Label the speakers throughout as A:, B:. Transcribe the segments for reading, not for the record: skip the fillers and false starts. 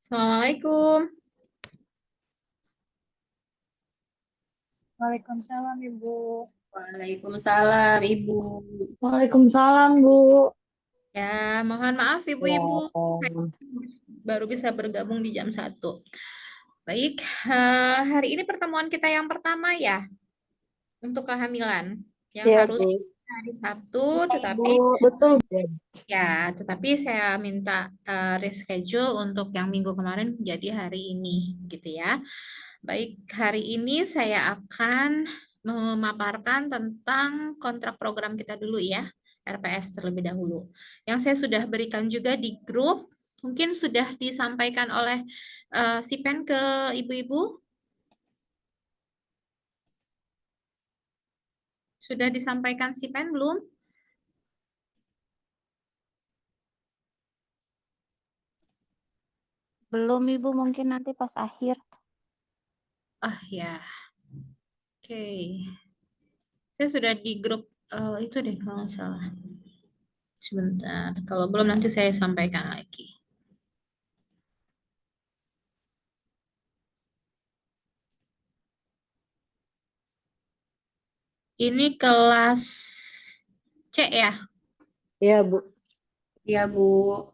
A: Assalamualaikum.
B: Waalaikumsalam Ibu.
A: Waalaikumsalam, Ibu.
B: Waalaikumsalam Bu.
A: Ya, mohon maaf Ibu-ibu.
B: Ya,
A: Saya baru bisa bergabung di jam 1. Baik, hari ini pertemuan kita yang pertama ya untuk kehamilan. Yang
B: ya
A: harus
B: Bu.
A: hari Sabtu,
B: Ya Ibu,
A: tetapi
B: betul.
A: saya minta reschedule untuk yang minggu kemarin menjadi hari ini, gitu ya. Baik, hari ini saya akan memaparkan tentang kontrak program kita dulu ya, RPS terlebih dahulu. Yang saya sudah berikan juga di grup, mungkin sudah disampaikan oleh si Pen ke ibu-ibu. Sudah disampaikan si Pen belum?
C: Belum Ibu, mungkin nanti pas akhir.
A: Ah ya, oke. Saya sudah di grup itu deh kalau nggak salah. Sebentar, kalau belum nanti saya sampaikan lagi. Ini kelas C ya?
B: Ya Bu.
A: Ya, Bu.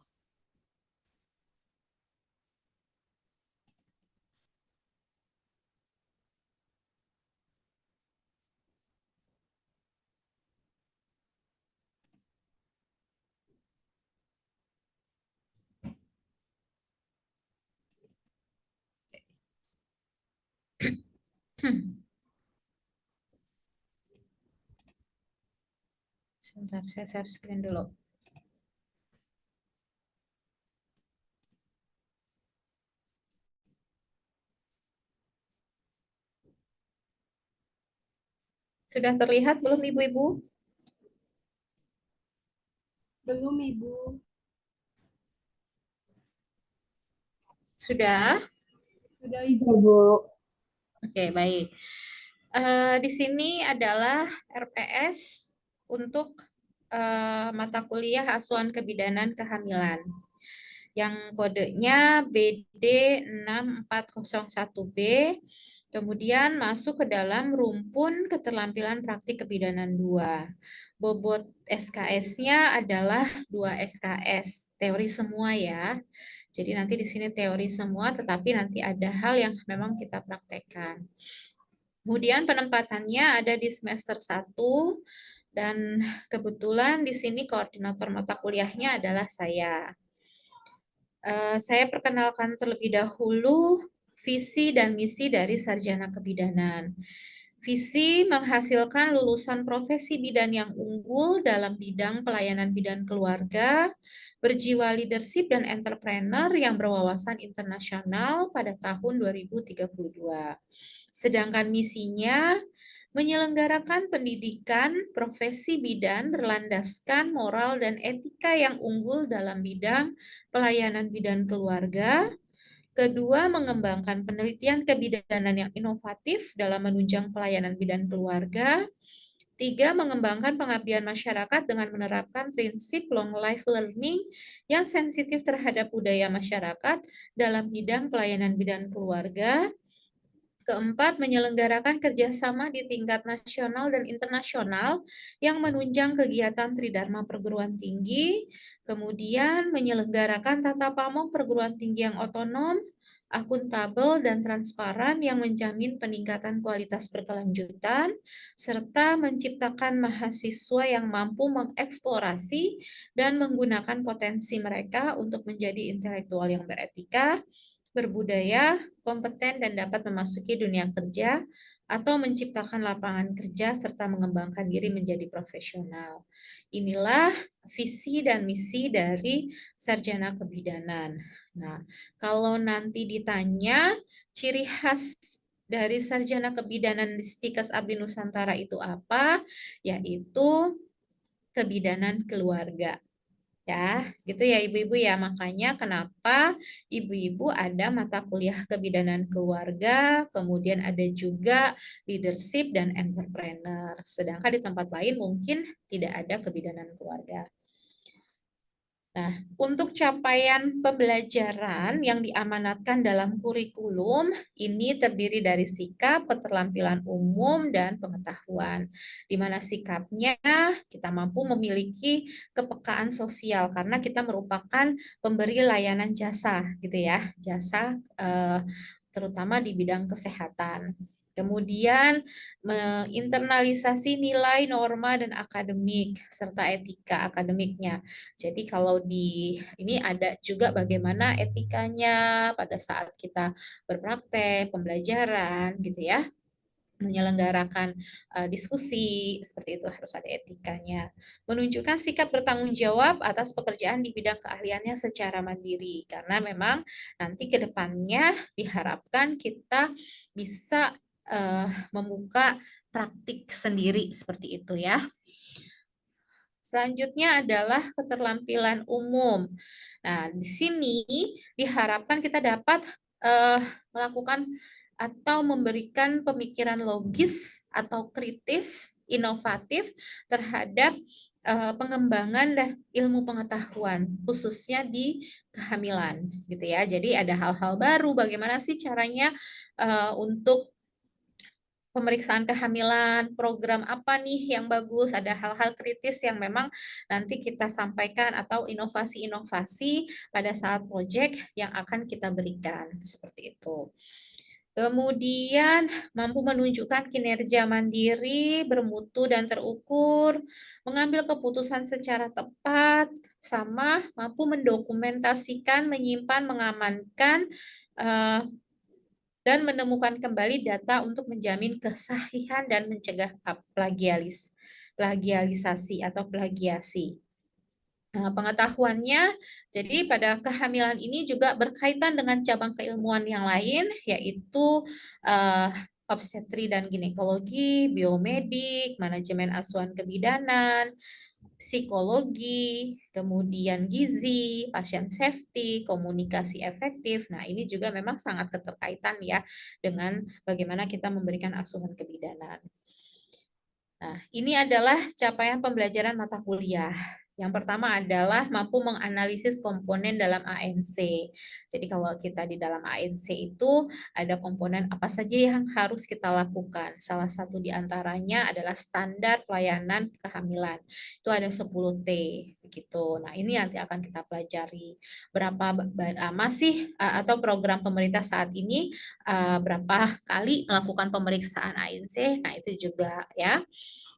A: Sebentar, saya share screen dulu. Sudah terlihat belum, Ibu-ibu?
B: Belum Ibu.
A: Sudah?
B: Sudah Ibu. Bu.
A: Oke, baik. Di sini adalah RPS untuk mata kuliah asuhan kebidanan kehamilan. Yang kodenya BD6401B, kemudian masuk ke dalam rumpun keterampilan praktik kebidanan 2. Bobot SKS-nya adalah 2 SKS, teori semua ya. Jadi nanti di sini teori semua, tetapi nanti ada hal yang memang kita praktekkan. Kemudian penempatannya ada di semester 1, dan kebetulan di sini koordinator mata kuliahnya adalah saya. Saya perkenalkan terlebih dahulu visi dan misi dari sarjana kebidanan. Visi menghasilkan lulusan profesi bidan yang unggul dalam bidang pelayanan bidan keluarga, berjiwa leadership dan entrepreneur yang berwawasan internasional pada tahun 2032. Sedangkan misinya menyelenggarakan pendidikan profesi bidan berlandaskan moral dan etika yang unggul dalam bidang pelayanan bidan keluarga. Kedua, mengembangkan penelitian kebidanan yang inovatif dalam menunjang pelayanan bidan keluarga. Tiga, mengembangkan pengabdian masyarakat dengan menerapkan prinsip long life learning yang sensitif terhadap budaya masyarakat dalam bidang pelayanan bidan keluarga. Keempat, menyelenggarakan kerjasama di tingkat nasional dan internasional yang menunjang kegiatan Tridharma perguruan tinggi. Kemudian, menyelenggarakan tata pamong perguruan tinggi yang otonom, akuntabel, dan transparan yang menjamin peningkatan kualitas berkelanjutan, serta menciptakan mahasiswa yang mampu mengeksplorasi dan menggunakan potensi mereka untuk menjadi intelektual yang beretika, berbudaya, kompeten, dan dapat memasuki dunia kerja atau menciptakan lapangan kerja serta mengembangkan diri menjadi profesional. Inilah visi dan misi dari sarjana kebidanan. Nah, kalau nanti ditanya ciri khas dari sarjana kebidanan di Stikes Abdi Nusantara itu apa? Yaitu kebidanan keluarga. Ya, gitu ya ibu-ibu ya. Makanya kenapa ibu-ibu ada mata kuliah kebidanan keluarga, kemudian ada juga leadership dan entrepreneur. Sedangkan di tempat lain mungkin tidak ada kebidanan keluarga. Nah, untuk capaian pembelajaran yang diamanatkan dalam kurikulum ini terdiri dari sikap, keterampilan umum, dan pengetahuan. Di mana sikapnya kita mampu memiliki kepekaan sosial karena kita merupakan pemberi layanan jasa, gitu ya, jasa terutama di bidang kesehatan. Kemudian menginternalisasi nilai, norma, dan akademik serta etika akademiknya. Jadi kalau di ini ada juga bagaimana etikanya pada saat kita berpraktek, pembelajaran gitu ya, menyelenggarakan diskusi seperti itu harus ada etikanya. Menunjukkan sikap bertanggung jawab atas pekerjaan di bidang keahliannya secara mandiri karena memang nanti ke depannya diharapkan kita bisa membuka praktik sendiri seperti itu ya. Selanjutnya adalah keterampilan umum. Nah, di sini diharapkan kita dapat melakukan atau memberikan pemikiran logis atau kritis, inovatif terhadap pengembangan ilmu pengetahuan, khususnya di kehamilan, gitu ya. Jadi ada hal-hal baru, bagaimana sih caranya untuk pemeriksaan kehamilan, program apa nih yang bagus, ada hal-hal kritis yang memang nanti kita sampaikan atau inovasi-inovasi pada saat proyek yang akan kita berikan, seperti itu. Kemudian mampu menunjukkan kinerja mandiri, bermutu dan terukur, mengambil keputusan secara tepat, sama mampu mendokumentasikan, menyimpan, mengamankan, dan menemukan kembali data untuk menjamin kesahihan dan mencegah plagialisasi atau plagiasi. Nah, pengetahuannya, jadi pada kehamilan ini juga berkaitan dengan cabang keilmuan yang lain, yaitu obstetri dan ginekologi, biomedik, manajemen asuhan kebidanan, psikologi, kemudian gizi, pasien safety, komunikasi efektif. Nah, ini juga memang sangat keterkaitan ya dengan bagaimana kita memberikan asuhan kebidanan. Nah, ini adalah capaian pembelajaran mata kuliah. Yang pertama adalah mampu menganalisis komponen dalam ANC. Jadi kalau kita di dalam ANC itu ada komponen apa saja yang harus kita lakukan. Salah satu di antaranya adalah standar pelayanan kehamilan. Itu ada 10T begitu. Nah, ini nanti akan kita pelajari berapa masih atau program pemerintah saat ini berapa kali melakukan pemeriksaan ANC. Nah, itu juga ya.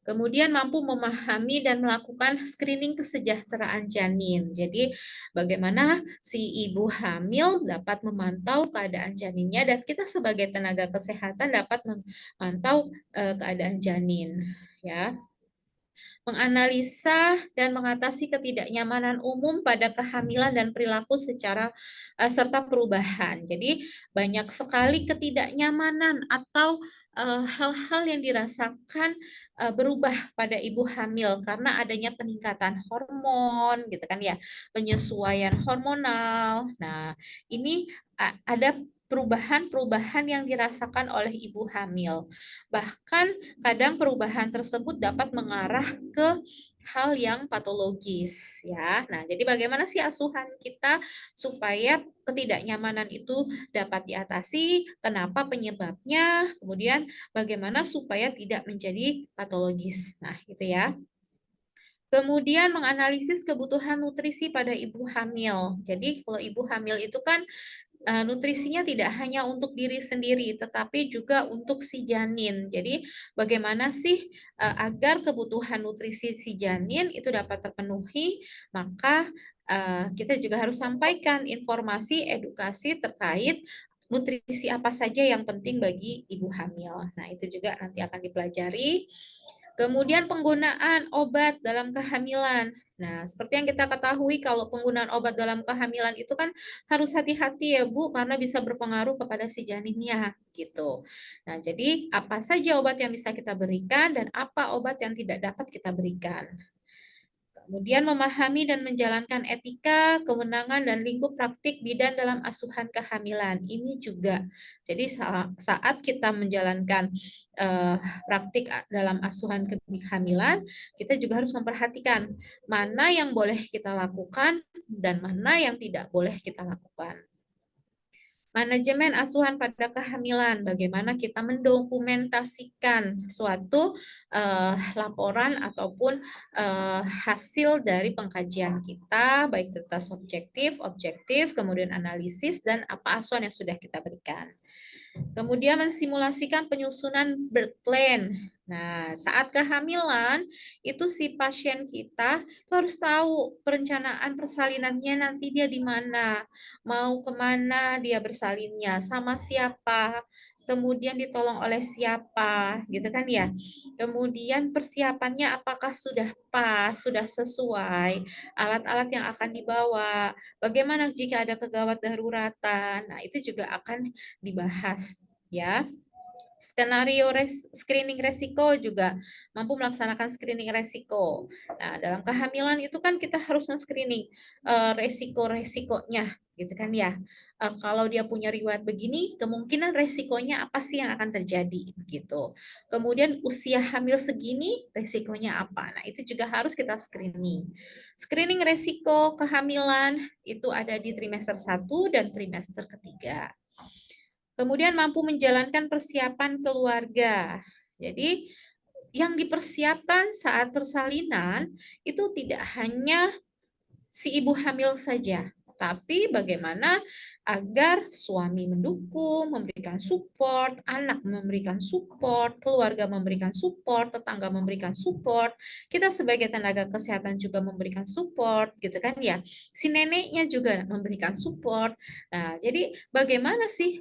A: Kemudian mampu memahami dan melakukan screening kesejahteraan janin. Jadi bagaimana si ibu hamil dapat memantau keadaan janinnya dan kita sebagai tenaga kesehatan dapat memantau keadaan janin, ya. Menganalisa dan mengatasi ketidaknyamanan umum pada kehamilan dan perilaku secara serta perubahan. Jadi banyak sekali ketidaknyamanan atau hal-hal yang dirasakan berubah pada ibu hamil karena adanya peningkatan hormon gitu kan ya, penyesuaian hormonal. Nah, ini ada perubahan-perubahan yang dirasakan oleh ibu hamil. Bahkan kadang perubahan tersebut dapat mengarah ke hal yang patologis ya. Nah, jadi bagaimana sih asuhan kita supaya ketidaknyamanan itu dapat diatasi, kenapa penyebabnya, kemudian bagaimana supaya tidak menjadi patologis. Nah, gitu ya. Kemudian menganalisis kebutuhan nutrisi pada ibu hamil. Jadi kalau ibu hamil itu kan nutrisinya tidak hanya untuk diri sendiri, tetapi juga untuk si janin. Jadi bagaimana sih agar kebutuhan nutrisi si janin itu dapat terpenuhi, maka kita juga harus sampaikan informasi edukasi terkait nutrisi apa saja yang penting bagi ibu hamil. Nah, itu juga nanti akan dipelajari. Kemudian penggunaan obat dalam kehamilan. Nah, seperti yang kita ketahui kalau penggunaan obat dalam kehamilan itu kan harus hati-hati ya Bu, karena bisa berpengaruh kepada si janinnya gitu. Nah, jadi apa saja obat yang bisa kita berikan dan apa obat yang tidak dapat kita berikan. Kemudian memahami dan menjalankan etika, kewenangan, dan lingkup praktik bidan dalam asuhan kehamilan. Ini juga. Jadi saat kita menjalankan praktik dalam asuhan kehamilan, kita juga harus memperhatikan mana yang boleh kita lakukan dan mana yang tidak boleh kita lakukan. Manajemen asuhan pada kehamilan, bagaimana kita mendokumentasikan suatu laporan ataupun hasil dari pengkajian kita, baik data subjektif, objektif, kemudian analisis, dan apa asuhan yang sudah kita berikan. Kemudian mensimulasikan penyusunan birth plan. Nah, saat kehamilan, itu si pasien kita harus tahu perencanaan persalinannya nanti dia di mana, mau kemana dia bersalinnya, sama siapa, kemudian ditolong oleh siapa, gitu kan ya. Kemudian persiapannya apakah sudah pas, sudah sesuai, alat-alat yang akan dibawa, bagaimana jika ada kegawat daruratan. Nah, itu juga akan dibahas ya. Skenario screening resiko juga mampu melaksanakan screening resiko. Nah, dalam kehamilan itu kan kita harus men-screening resiko-resikonya gitu kan ya. Kalau dia punya riwayat begini, kemungkinan resikonya apa sih yang akan terjadi gitu. Kemudian usia hamil segini, resikonya apa? Nah, itu juga harus kita screening. Screening resiko kehamilan itu ada di trimester 1 dan trimester ketiga. Kemudian mampu menjalankan persiapan keluarga. Jadi yang dipersiapkan saat persalinan itu tidak hanya si ibu hamil saja, tapi bagaimana agar suami mendukung, memberikan support, anak memberikan support, keluarga memberikan support, tetangga memberikan support, kita sebagai tenaga kesehatan juga memberikan support, gitu kan ya. Si neneknya juga memberikan support. Nah, jadi bagaimana sih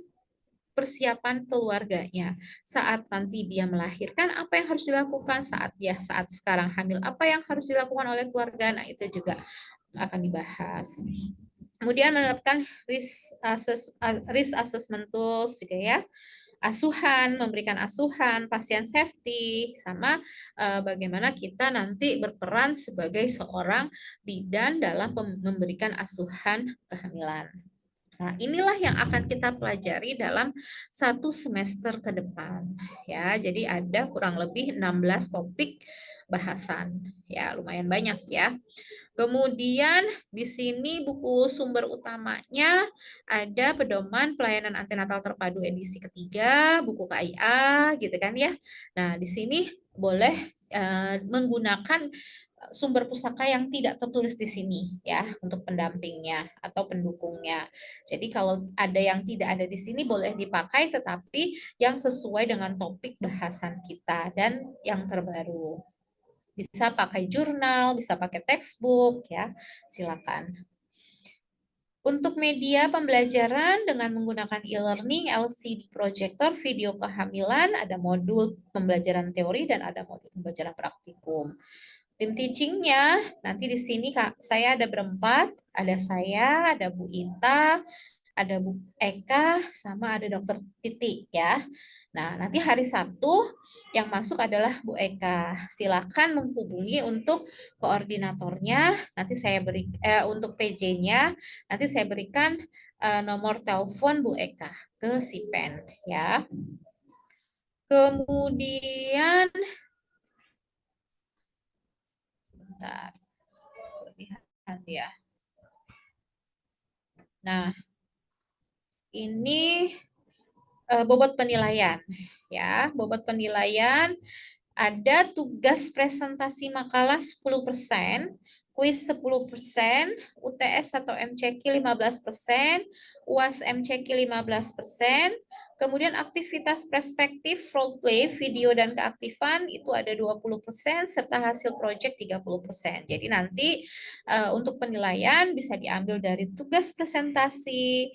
A: persiapan keluarganya saat nanti dia melahirkan, apa yang harus dilakukan, saat sekarang hamil, apa yang harus dilakukan oleh keluarga. Nah, itu juga akan dibahas. Kemudian menerapkan risk assessment tools juga ya. Asuhan, memberikan asuhan, pasien safety, sama bagaimana kita nanti berperan sebagai seorang bidan dalam memberikan asuhan kehamilan. Nah, inilah yang akan kita pelajari dalam 1 semester ke depan. Ya, jadi ada kurang lebih 16 topik bahasan. Ya, lumayan banyak ya. Kemudian di sini buku sumber utamanya ada Pedoman Pelayanan Antenatal Terpadu edisi ketiga, buku KIA gitu kan ya. Nah, di sini boleh menggunakan sumber pusaka yang tidak tertulis di sini ya untuk pendampingnya atau pendukungnya. Jadi kalau ada yang tidak ada di sini boleh dipakai tetapi yang sesuai dengan topik bahasan kita dan yang terbaru. Bisa pakai jurnal, bisa pakai textbook ya. Silakan. Untuk media pembelajaran dengan menggunakan e-learning, LCD projector, video kehamilan, ada modul pembelajaran teori dan ada modul pembelajaran praktikum. Tim teachingnya nanti di sini saya ada berempat, ada saya, ada Bu Ita, ada Bu Eka, sama ada Dokter Titi ya. Nah, nanti hari Sabtu yang masuk adalah Bu Eka. Silakan menghubungi untuk koordinatornya. Nanti saya beri untuk PJ-nya. Nanti saya berikan nomor telepon Bu Eka ke Sipen ya. Kemudian sebentar. Kelebihan ya. Nah, ini bobot penilaian ya. Bobot penilaian ada tugas presentasi makalah 10%, kuis 10%, UTS atau MCQ 15%, UAS MCQ 15%, kemudian aktivitas perspektif, role play, video dan keaktifan itu ada 20%, serta hasil proyek 30%. Jadi nanti untuk penilaian bisa diambil dari tugas presentasi,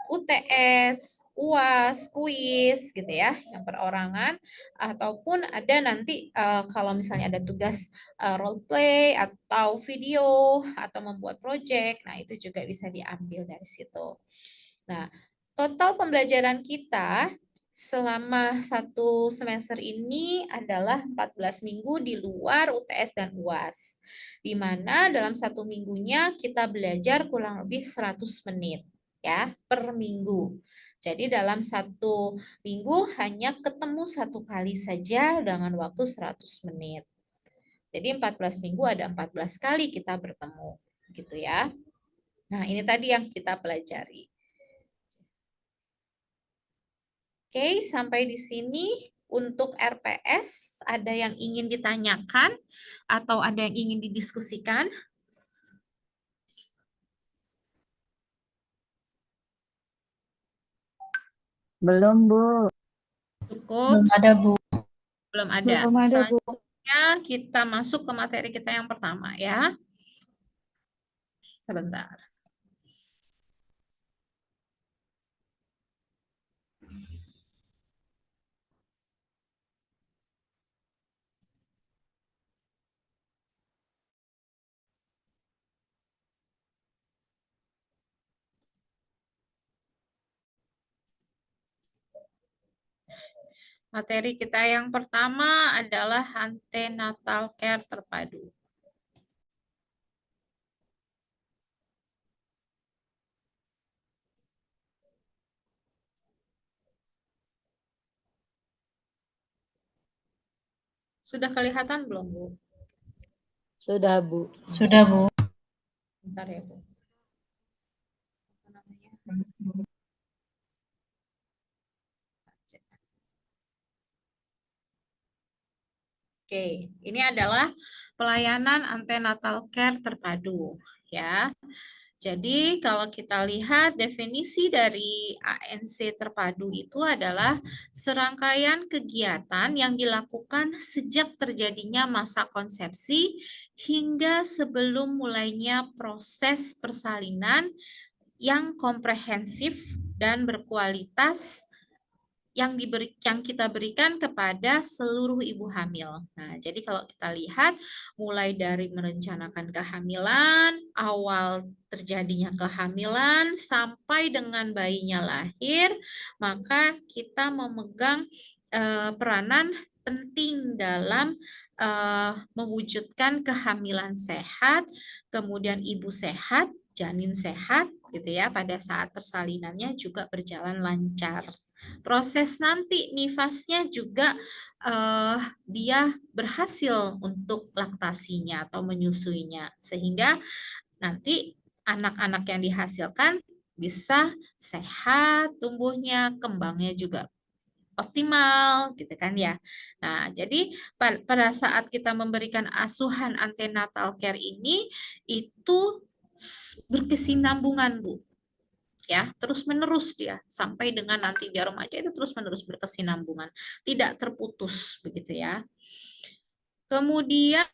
A: UTS, UAS, kuis gitu ya, yang perorangan, ataupun ada nanti kalau misalnya ada tugas role play atau video atau membuat project, nah itu juga bisa diambil dari situ. Nah, total pembelajaran kita selama 1 semester ini adalah 14 minggu di luar UTS dan UAS. Di mana dalam 1 minggunya kita belajar kurang lebih 100 menit ya per minggu. Jadi dalam 1 minggu hanya ketemu 1 kali saja dengan waktu 100 menit. Jadi 14 minggu ada 14 kali kita bertemu gitu ya. Nah, ini tadi yang kita pelajari. Oke, sampai di sini untuk RPS ada yang ingin ditanyakan atau ada yang ingin didiskusikan?
B: Belum, Bu.
A: Cukup?
C: ada, Bu.
A: Belum ada.
B: Belum ada, Bu.
A: Selanjutnya kita masuk ke materi kita yang pertama ya. Sebentar. Materi kita yang pertama adalah antenatal care terpadu. Sudah kelihatan belum, Bu?
B: Sudah, Bu.
C: Sudah, Bu.
A: Bentar ya, Bu. Apa namanya? Oke, ini adalah pelayanan antenatal care terpadu ya. Jadi kalau kita lihat definisi dari ANC terpadu itu adalah serangkaian kegiatan yang dilakukan sejak terjadinya masa konsepsi hingga sebelum mulainya proses persalinan yang komprehensif dan berkualitas yang kita berikan kepada seluruh ibu hamil. Nah, jadi kalau kita lihat mulai dari merencanakan kehamilan, awal terjadinya kehamilan sampai dengan bayinya lahir, maka kita memegang peranan penting dalam mewujudkan kehamilan sehat, kemudian ibu sehat, janin sehat gitu ya, pada saat persalinannya juga berjalan lancar. Proses nanti nifasnya juga dia berhasil untuk laktasinya atau menyusuinya, sehingga nanti anak-anak yang dihasilkan bisa sehat tumbuhnya, kembangnya juga optimal gitu kan ya. Nah, jadi pada saat kita memberikan asuhan antenatal care ini itu berkesinambungan, Bu. Ya, terus menerus dia sampai dengan nanti dia remaja itu terus menerus berkesinambungan, tidak terputus begitu ya. Kemudian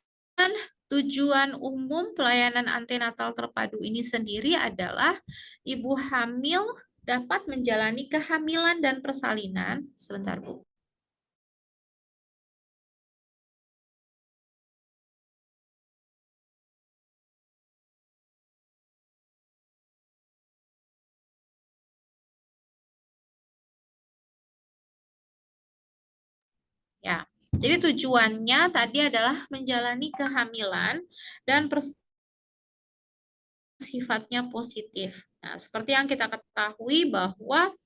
A: tujuan umum pelayanan antenatal terpadu ini sendiri adalah ibu hamil dapat menjalani kehamilan dan persalinan. Sebentar, Bu. Ya, jadi tujuannya tadi adalah menjalani kehamilan dan sifatnya positif. Nah, seperti yang kita ketahui bahwa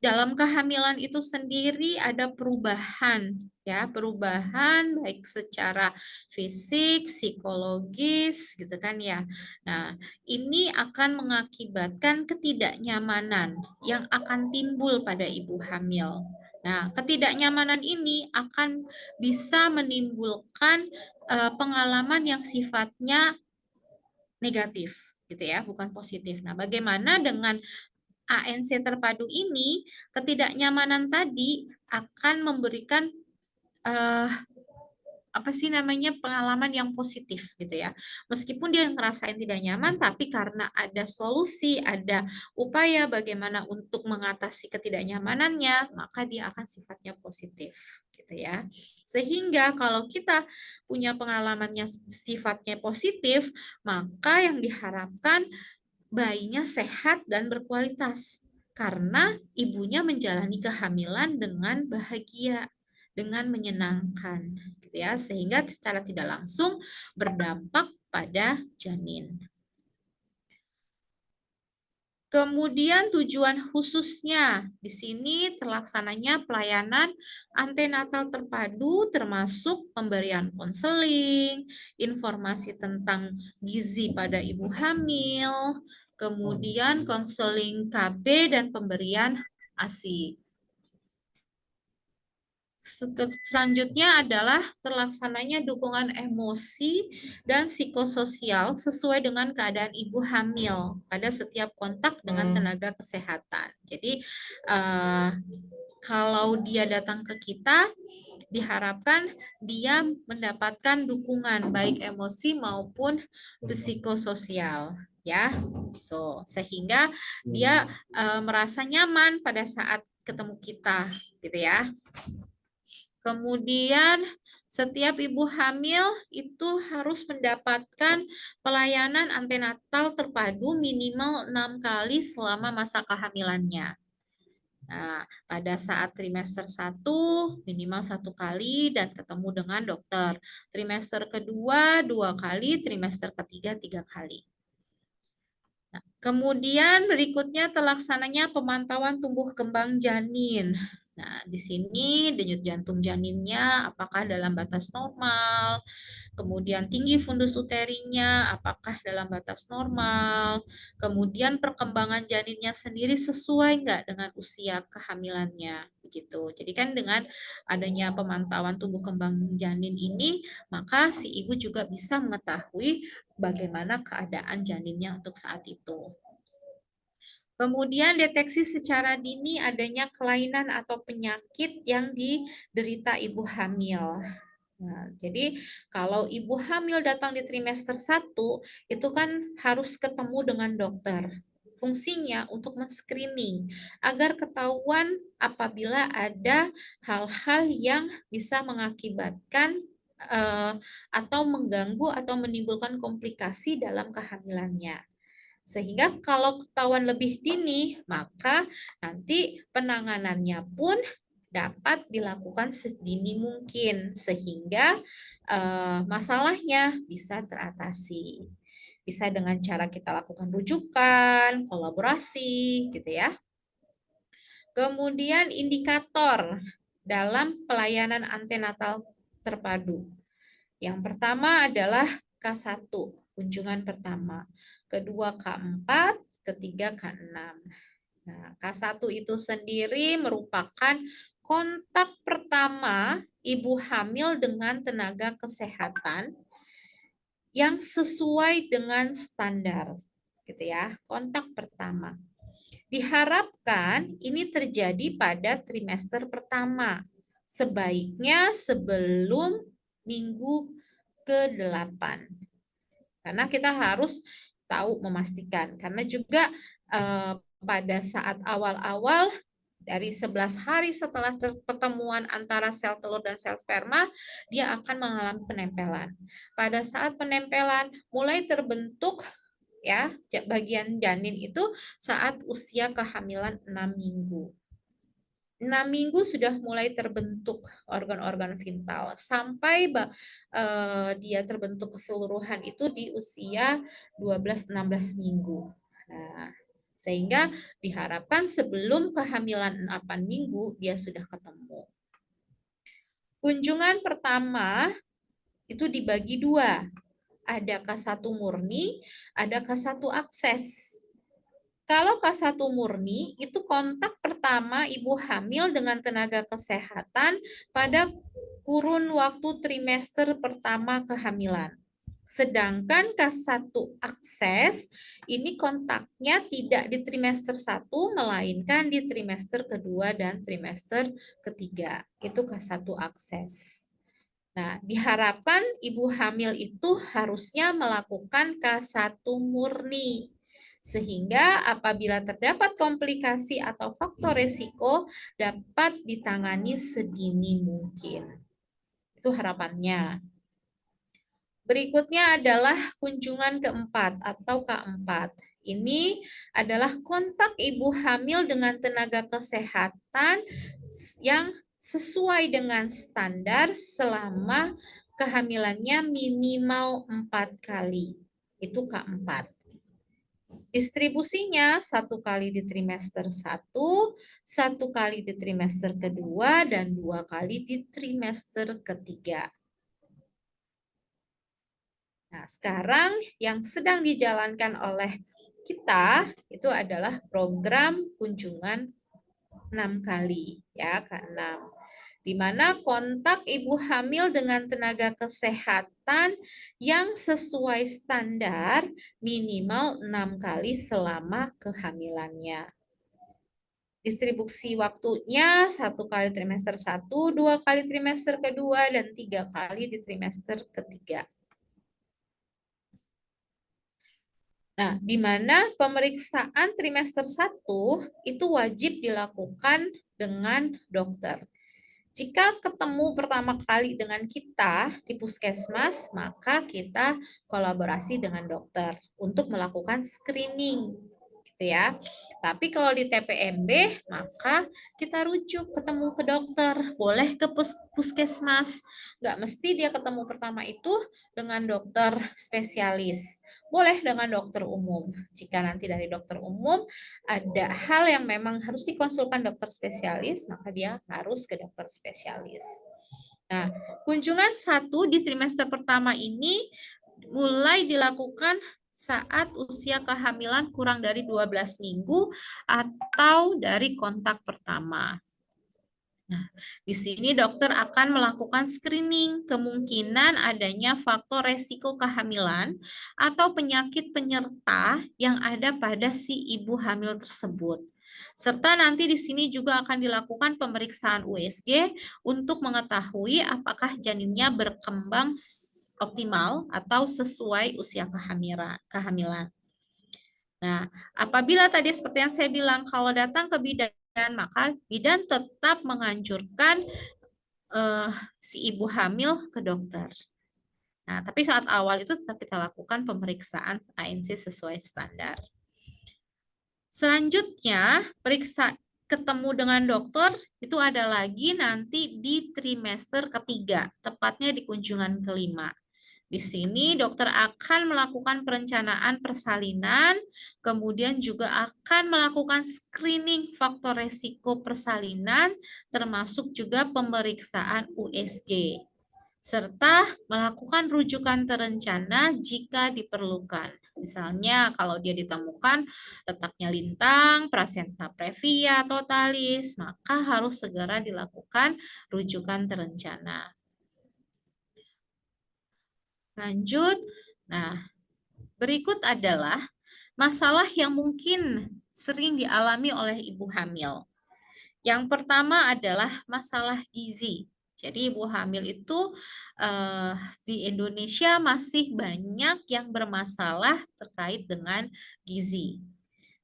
A: dalam kehamilan itu sendiri ada perubahan ya, perubahan baik secara fisik, psikologis gitu kan ya. Nah, ini akan mengakibatkan ketidaknyamanan yang akan timbul pada ibu hamil. Nah, ketidaknyamanan ini akan bisa menimbulkan pengalaman yang sifatnya negatif gitu ya, bukan positif. Nah, bagaimana dengan ANC terpadu ini, ketidaknyamanan tadi akan memberikan pengalaman yang positif gitu ya. Meskipun dia ngerasain tidak nyaman, tapi karena ada solusi, ada upaya bagaimana untuk mengatasi ketidaknyamanannya, maka dia akan sifatnya positif gitu ya. Sehingga kalau kita punya pengalamannya sifatnya positif, maka yang diharapkan bayinya sehat dan berkualitas. karena ibunya menjalani kehamilan dengan bahagia, dengan menyenangkan, gitu ya, sehingga secara tidak langsung berdampak pada janin. Kemudian tujuan khususnya di sini terlaksananya pelayanan antenatal terpadu termasuk pemberian konseling, informasi tentang gizi pada ibu hamil, kemudian konseling KB dan pemberian ASI. Selanjutnya adalah terlaksananya dukungan emosi dan psikososial sesuai dengan keadaan ibu hamil pada setiap kontak dengan tenaga kesehatan. Jadi kalau dia datang ke kita, diharapkan dia mendapatkan dukungan baik emosi maupun psikososial, ya. Tuh, sehingga dia merasa nyaman pada saat ketemu kita, gitu ya. Kemudian setiap ibu hamil itu harus mendapatkan pelayanan antenatal terpadu minimal 6 kali selama masa kehamilannya. Nah, pada saat trimester 1 minimal 1 kali dan ketemu dengan dokter. Trimester kedua 2 kali, trimester ketiga 3 kali. Nah, kemudian berikutnya terlaksananya pemantauan tumbuh kembang janin. Nah, di sini denyut jantung janinnya apakah dalam batas normal, kemudian tinggi fundus uterinya apakah dalam batas normal, kemudian perkembangan janinnya sendiri sesuai nggak dengan usia kehamilannya, begitu. Jadi kan dengan adanya pemantauan tumbuh kembang janin ini, maka si ibu juga bisa mengetahui bagaimana keadaan janinnya untuk saat itu. Kemudian deteksi secara dini adanya kelainan atau penyakit yang diderita ibu hamil. Nah, jadi kalau ibu hamil datang di trimester 1, itu kan harus ketemu dengan dokter. Fungsinya untuk men-screening agar ketahuan apabila ada hal-hal yang bisa mengakibatkan atau mengganggu atau menimbulkan komplikasi dalam kehamilannya. Sehingga kalau ketahuan lebih dini, maka nanti penanganannya pun dapat dilakukan sedini mungkin sehingga masalahnya bisa teratasi. Bisa dengan cara kita lakukan rujukan, kolaborasi, gitu ya. Kemudian indikator dalam pelayanan antenatal terpadu. Yang pertama adalah K1, kunjungan pertama. Kedua K4, ketiga K6. Nah, K1 itu sendiri merupakan kontak pertama ibu hamil dengan tenaga kesehatan yang sesuai dengan standar, gitu ya. Kontak pertama. Diharapkan ini terjadi pada trimester pertama, sebaiknya sebelum minggu ke-8. Karena kita harus tahu memastikan, karena juga pada saat awal-awal dari 11 hari setelah pertemuan antara sel telur dan sel sperma, dia akan mengalami penempelan. Pada saat penempelan mulai terbentuk ya bagian janin itu saat usia kehamilan 6 minggu. 6 minggu sudah mulai terbentuk organ-organ vital sampai dia terbentuk keseluruhan itu di usia 12-16 minggu. Nah, sehingga diharapkan sebelum kehamilan 8 minggu dia sudah ketemu. Kunjungan pertama itu dibagi 2. Ada K1 murni, ada K1 akses. Kalau K1 murni, itu kontak pertama ibu hamil dengan tenaga kesehatan pada kurun waktu trimester pertama kehamilan. Sedangkan K1 akses, ini kontaknya tidak di trimester 1, melainkan di trimester kedua dan trimester ketiga. Itu K1 akses. Nah, diharapkan ibu hamil itu harusnya melakukan K1 murni. Sehingga apabila terdapat komplikasi atau faktor resiko dapat ditangani sedini mungkin. Itu harapannya. Berikutnya adalah kunjungan keempat atau K4. Ini adalah kontak ibu hamil dengan tenaga kesehatan yang sesuai dengan standar selama kehamilannya minimal 4 kali. Itu K4. Distribusinya 1 kali di trimester 1, 1 kali di trimester kedua, dan 2 kali di trimester ketiga. Nah, sekarang yang sedang dijalankan oleh kita itu adalah program kunjungan 6 kali, ya, K6. Di mana kontak ibu hamil dengan tenaga kesehatan yang sesuai standar minimal 6 kali selama kehamilannya. Distribusi waktunya 1 kali trimester 1, 2 kali trimester kedua, dan 3 kali di trimester ketiga. Nah, di mana pemeriksaan trimester 1 itu wajib dilakukan dengan dokter. Jika ketemu pertama kali dengan kita di puskesmas, maka kita kolaborasi dengan dokter untuk melakukan screening, gitu ya. Tapi kalau di TPMB, maka kita rujuk ketemu ke dokter, boleh ke puskesmas. Nggak mesti dia ketemu pertama itu dengan dokter spesialis. Boleh dengan dokter umum. Jika nanti dari dokter umum ada hal yang memang harus dikonsulkan dokter spesialis, maka dia harus ke dokter spesialis. Nah, kunjungan 1 di trimester pertama ini mulai dilakukan saat usia kehamilan kurang dari 12 minggu atau dari kontak pertama. Nah, di sini dokter akan melakukan screening kemungkinan adanya faktor resiko kehamilan atau penyakit penyerta yang ada pada si ibu hamil tersebut. Serta nanti di sini juga akan dilakukan pemeriksaan USG untuk mengetahui apakah janinnya berkembang optimal atau sesuai usia kehamilan. Nah, apabila tadi seperti yang saya bilang, kalau datang ke bidan, maka bidan tetap menganjurkan si ibu hamil ke dokter. Nah, tapi saat awal itu tetap kita lakukan pemeriksaan ANC sesuai standar. Selanjutnya, periksa ketemu dengan dokter itu ada lagi nanti di trimester ketiga, tepatnya di kunjungan kelima. Di sini dokter akan melakukan perencanaan persalinan, kemudian juga akan melakukan screening faktor resiko persalinan, termasuk juga pemeriksaan USG, serta melakukan rujukan terencana jika diperlukan. Misalnya kalau dia ditemukan letaknya lintang, plasenta previa, totalis, maka harus segera dilakukan rujukan terencana. Lanjut, nah berikut adalah masalah yang mungkin sering dialami oleh ibu hamil. Yang pertama adalah masalah gizi. Jadi ibu hamil itu di Indonesia masih banyak yang bermasalah terkait dengan gizi.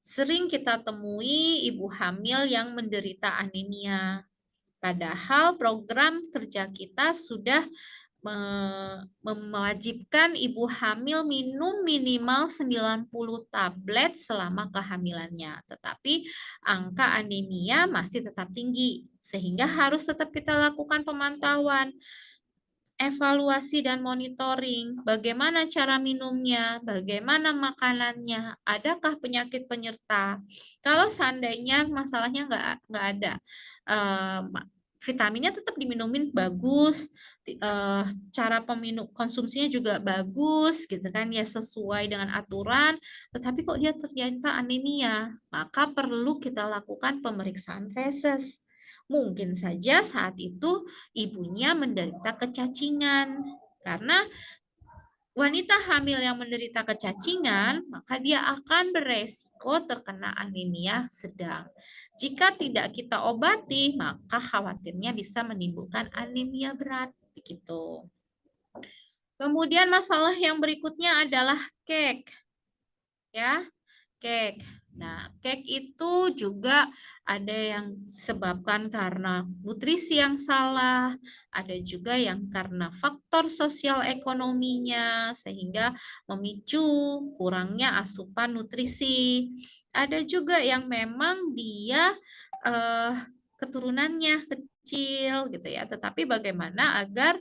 A: Sering kita temui ibu hamil yang menderita anemia. Padahal program kerja kita sudah mewajibkan ibu hamil minum minimal 90 tablet selama kehamilannya. Tetapi angka anemia masih tetap tinggi, sehingga harus tetap kita lakukan pemantauan, evaluasi dan monitoring. Bagaimana cara minumnya, bagaimana makanannya, adakah penyakit penyerta. Kalau seandainya masalahnya nggak ada, vitaminnya tetap diminumin bagus, cara konsumsinya juga bagus gitu kan ya, sesuai dengan aturan, tetapi kok dia ternyata anemia, maka perlu kita lakukan pemeriksaan feses. Mungkin saja saat itu ibunya menderita kecacingan, karena wanita hamil yang menderita kecacingan, maka dia akan beresiko terkena anemia sedang. Jika tidak kita obati, maka khawatirnya bisa menimbulkan anemia berat. Begitu. Kemudian masalah yang berikutnya adalah kek. Ya, kek. Nah, cake itu juga ada yang disebabkan karena nutrisi yang salah, ada juga yang karena faktor sosial ekonominya, sehingga memicu kurangnya asupan nutrisi. Ada juga yang memang dia keturunannya kecil gitu ya, tetapi bagaimana agar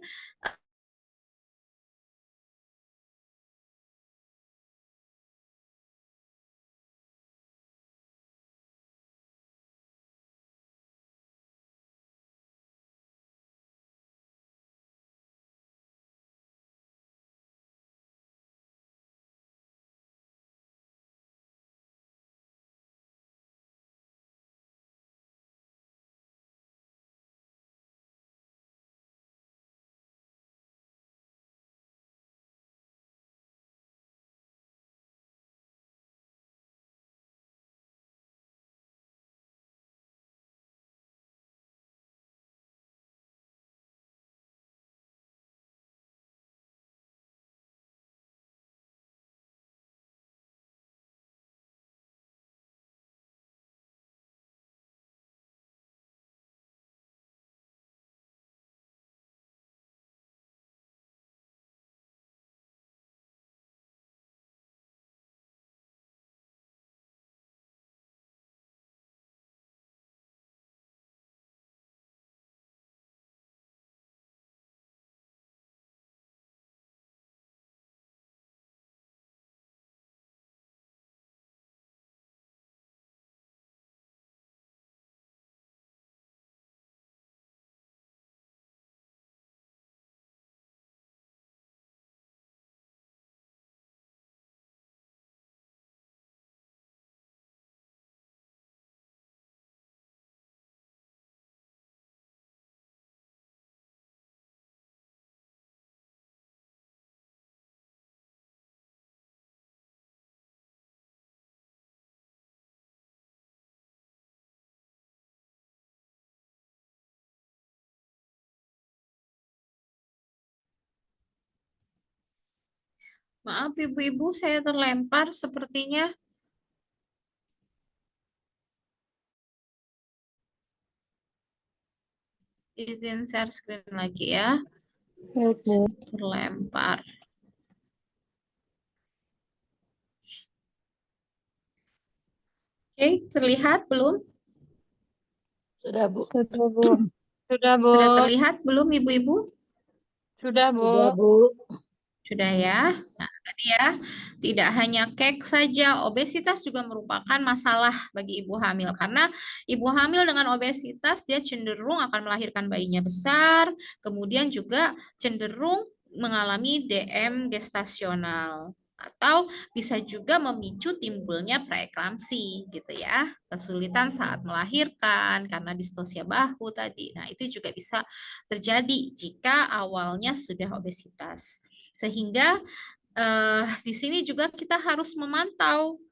A: maaf ibu-ibu, saya terlempar sepertinya. Izin share screen lagi ya. Terlempar. Oke, terlihat belum?
B: Sudah, Bu.
C: Sudah, Bu.
D: Sudah, Bu.
A: Sudah terlihat belum ibu-ibu?
D: Sudah, Bu.
B: Sudah, Bu.
A: Sudah ya. Nah, tadi ya, tidak hanya cake saja, obesitas juga merupakan masalah bagi ibu hamil. Karena ibu hamil dengan obesitas, dia cenderung akan melahirkan bayinya besar, kemudian juga cenderung mengalami DM gestasional. Atau bisa juga memicu timbulnya preeklamsi gitu ya. Kesulitan saat melahirkan karena distosia bahu tadi. Nah, itu juga bisa terjadi jika awalnya sudah obesitas. Sehingga di sini juga kita harus memantau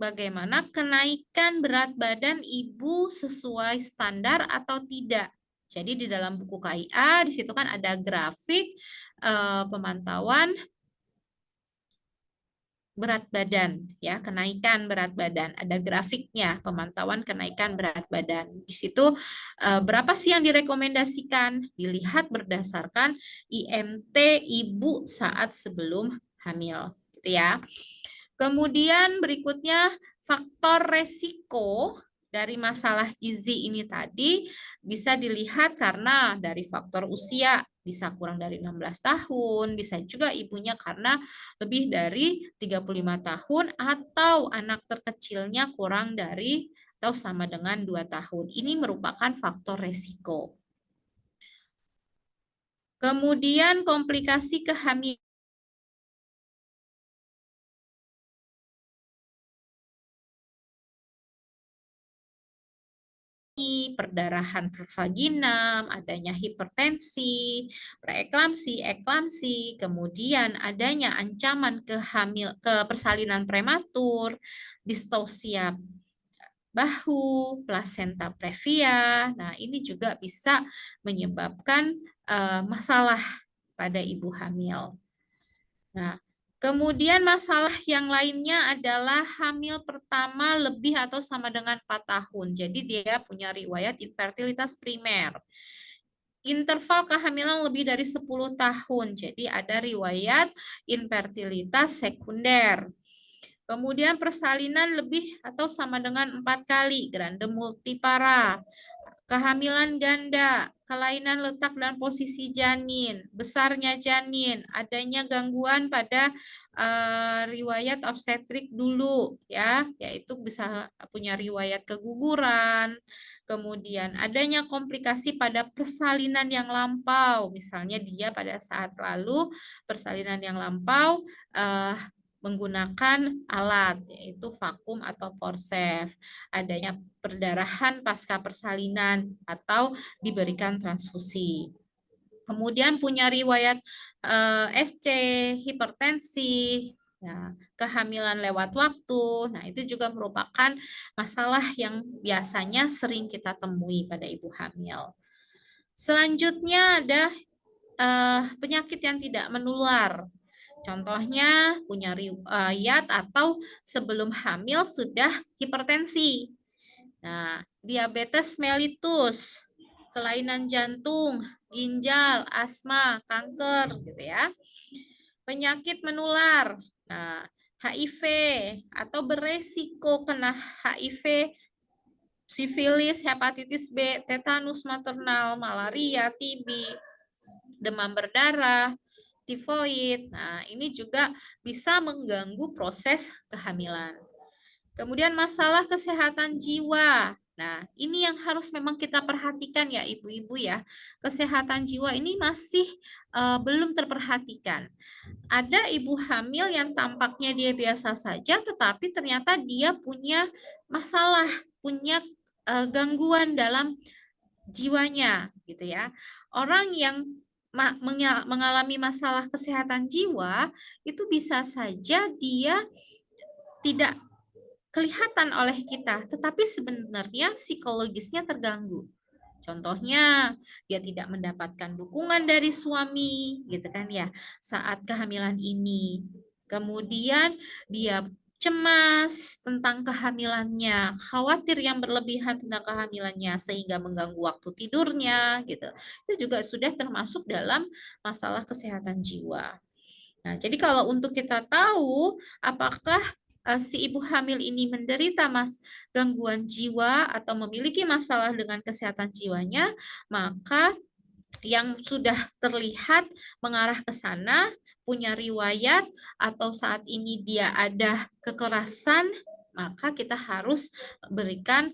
A: bagaimana kenaikan berat badan ibu sesuai standar atau tidak. Jadi di dalam buku KIA di situ kan ada grafik pemantauan berat badan ya, kenaikan berat badan, ada grafiknya pemantauan kenaikan berat badan. Di situ berapa sih yang direkomendasikan? Dilihat berdasarkan IMT ibu saat sebelum hamil gitu ya. Kemudian berikutnya faktor resiko dari masalah gizi ini tadi bisa dilihat karena dari faktor usia, bisa kurang dari 16 tahun, bisa juga ibunya karena lebih dari 35 tahun atau anak terkecilnya kurang dari atau sama dengan 2 tahun. Ini merupakan faktor resiko. Kemudian komplikasi kehamilan perdarahan pervaginam, adanya hipertensi, preeklamsi, eklamsi, kemudian adanya ancaman ke persalinan prematur, distosia bahu, plasenta previa. Nah, ini juga bisa menyebabkan masalah pada ibu hamil. Nah, Kemudian masalah yang lainnya adalah hamil pertama lebih atau sama dengan 4 tahun. Jadi dia punya riwayat infertilitas primer. Interval kehamilan lebih dari 10 tahun. Jadi ada riwayat infertilitas sekunder. Kemudian persalinan lebih atau sama dengan 4 kali, grande multipara. Kehamilan ganda, kelainan letak dan posisi janin, besarnya janin, adanya gangguan pada riwayat obstetrik dulu ya, yaitu bisa punya riwayat keguguran, kemudian adanya komplikasi pada persalinan yang lampau, misalnya dia pada saat lalu persalinan yang lampau menggunakan alat yaitu vakum atau forceps, adanya perdarahan pasca persalinan atau diberikan transfusi. Kemudian punya riwayat SC, hipertensi, ya, kehamilan lewat waktu. Nah, itu juga merupakan masalah yang biasanya sering kita temui pada ibu hamil. Selanjutnya ada penyakit yang tidak menular. Contohnya punya riwayat atau sebelum hamil sudah hipertensi. Nah, diabetes mellitus, kelainan jantung, ginjal, asma, kanker gitu ya. Penyakit menular. Nah, HIV atau beresiko kena HIV, sifilis, hepatitis B, tetanus maternal, malaria, TB, demam berdarah, tifoid. Nah, ini juga bisa mengganggu proses kehamilan. Kemudian masalah kesehatan jiwa. Nah, ini yang harus memang kita perhatikan ya ibu-ibu ya. Kesehatan jiwa ini masih belum terperhatikan. Ada ibu hamil yang tampaknya dia biasa saja, tetapi ternyata dia punya masalah, punya gangguan dalam jiwanya gitu ya. Orang yang mengalami masalah kesehatan jiwa itu bisa saja dia tidak kelihatan oleh kita, tetapi sebenarnya psikologisnya terganggu. Contohnya, dia tidak mendapatkan dukungan dari suami, gitu kan ya, saat kehamilan ini. Kemudian dia cemas tentang kehamilannya, khawatir yang berlebihan tentang kehamilannya sehingga mengganggu waktu tidurnya, gitu. Itu juga sudah termasuk dalam masalah kesehatan jiwa. Nah, jadi kalau untuk kita tahu apakah si ibu hamil ini menderita gangguan jiwa atau memiliki masalah dengan kesehatan jiwanya, maka yang sudah terlihat mengarah ke sana, punya riwayat, atau saat ini dia ada kekerasan, maka kita harus berikan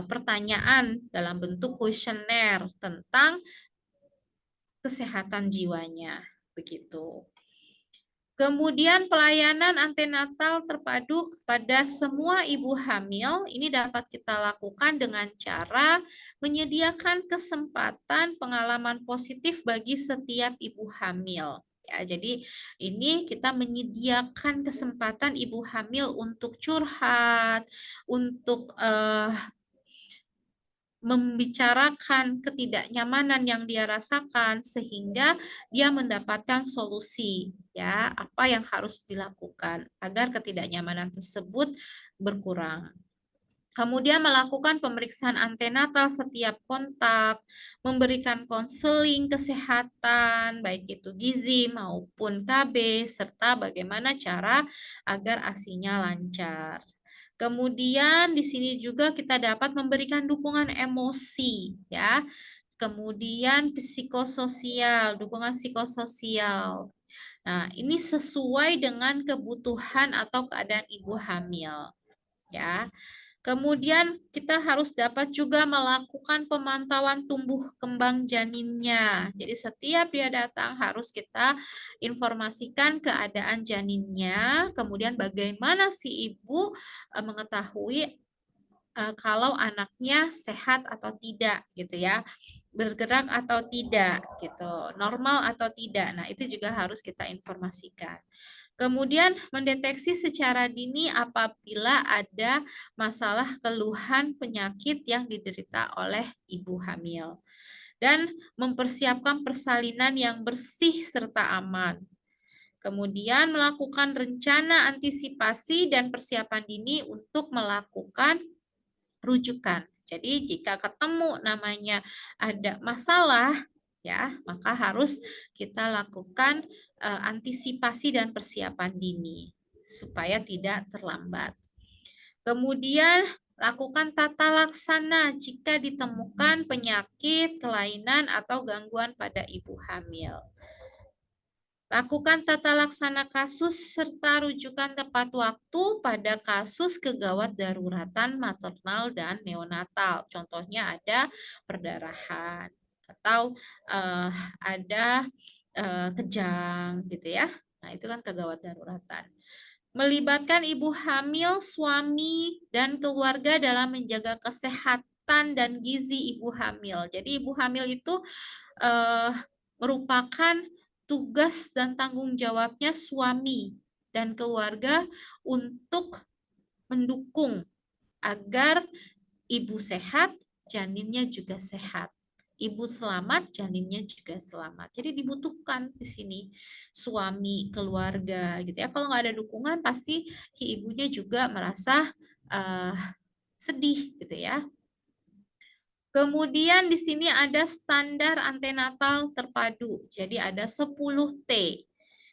A: pertanyaan dalam bentuk kuesioner tentang kesehatan jiwanya. Begitu. Kemudian pelayanan antenatal terpadu pada semua ibu hamil ini dapat kita lakukan dengan cara menyediakan kesempatan pengalaman positif bagi setiap ibu hamil. Ya, jadi ini kita menyediakan kesempatan ibu hamil untuk curhat, untuk membicarakan ketidaknyamanan yang dia rasakan sehingga dia mendapatkan solusi ya apa yang harus dilakukan agar ketidaknyamanan tersebut berkurang. Kemudian melakukan pemeriksaan antenatal setiap kontak, memberikan konseling kesehatan baik itu gizi maupun KB serta bagaimana cara agar ASI-nya lancar. Kemudian di sini juga kita dapat memberikan dukungan emosi ya. Kemudian psikososial, dukungan psikososial. Nah, ini sesuai dengan kebutuhan atau keadaan ibu hamil ya. Kemudian kita harus dapat juga melakukan pemantauan tumbuh kembang janinnya. Jadi setiap dia datang harus kita informasikan keadaan janinnya, kemudian bagaimana si ibu mengetahui kalau anaknya sehat atau tidak gitu ya, bergerak atau tidak gitu, normal atau tidak. Nah, itu juga harus kita informasikan. Kemudian mendeteksi secara dini apabila ada masalah keluhan penyakit yang diderita oleh ibu hamil. Dan mempersiapkan persalinan yang bersih serta aman. Kemudian melakukan rencana antisipasi dan persiapan dini untuk melakukan rujukan. Jadi jika ketemu namanya ada masalah, ya, maka harus kita lakukan antisipasi dan persiapan dini supaya tidak terlambat. Kemudian lakukan tata laksana jika ditemukan penyakit, kelainan, atau gangguan pada ibu hamil. Lakukan tata laksana kasus serta rujukan tepat waktu pada kasus kegawat daruratan maternal dan neonatal. Contohnya ada perdarahan atau ada kejang gitu ya. Nah, itu kan kegawat daruratan. Melibatkan ibu hamil, suami, dan keluarga dalam menjaga kesehatan dan gizi ibu hamil. Jadi ibu hamil itu merupakan tugas dan tanggung jawabnya suami dan keluarga untuk mendukung agar ibu sehat, janinnya juga sehat. Ibu selamat, janinnya juga selamat. Jadi dibutuhkan di sini suami, keluarga, gitu ya. Kalau nggak ada dukungan, pasti ibunya juga merasa sedih, gitu ya. Kemudian di sini ada standar antenatal terpadu. Jadi ada 10T.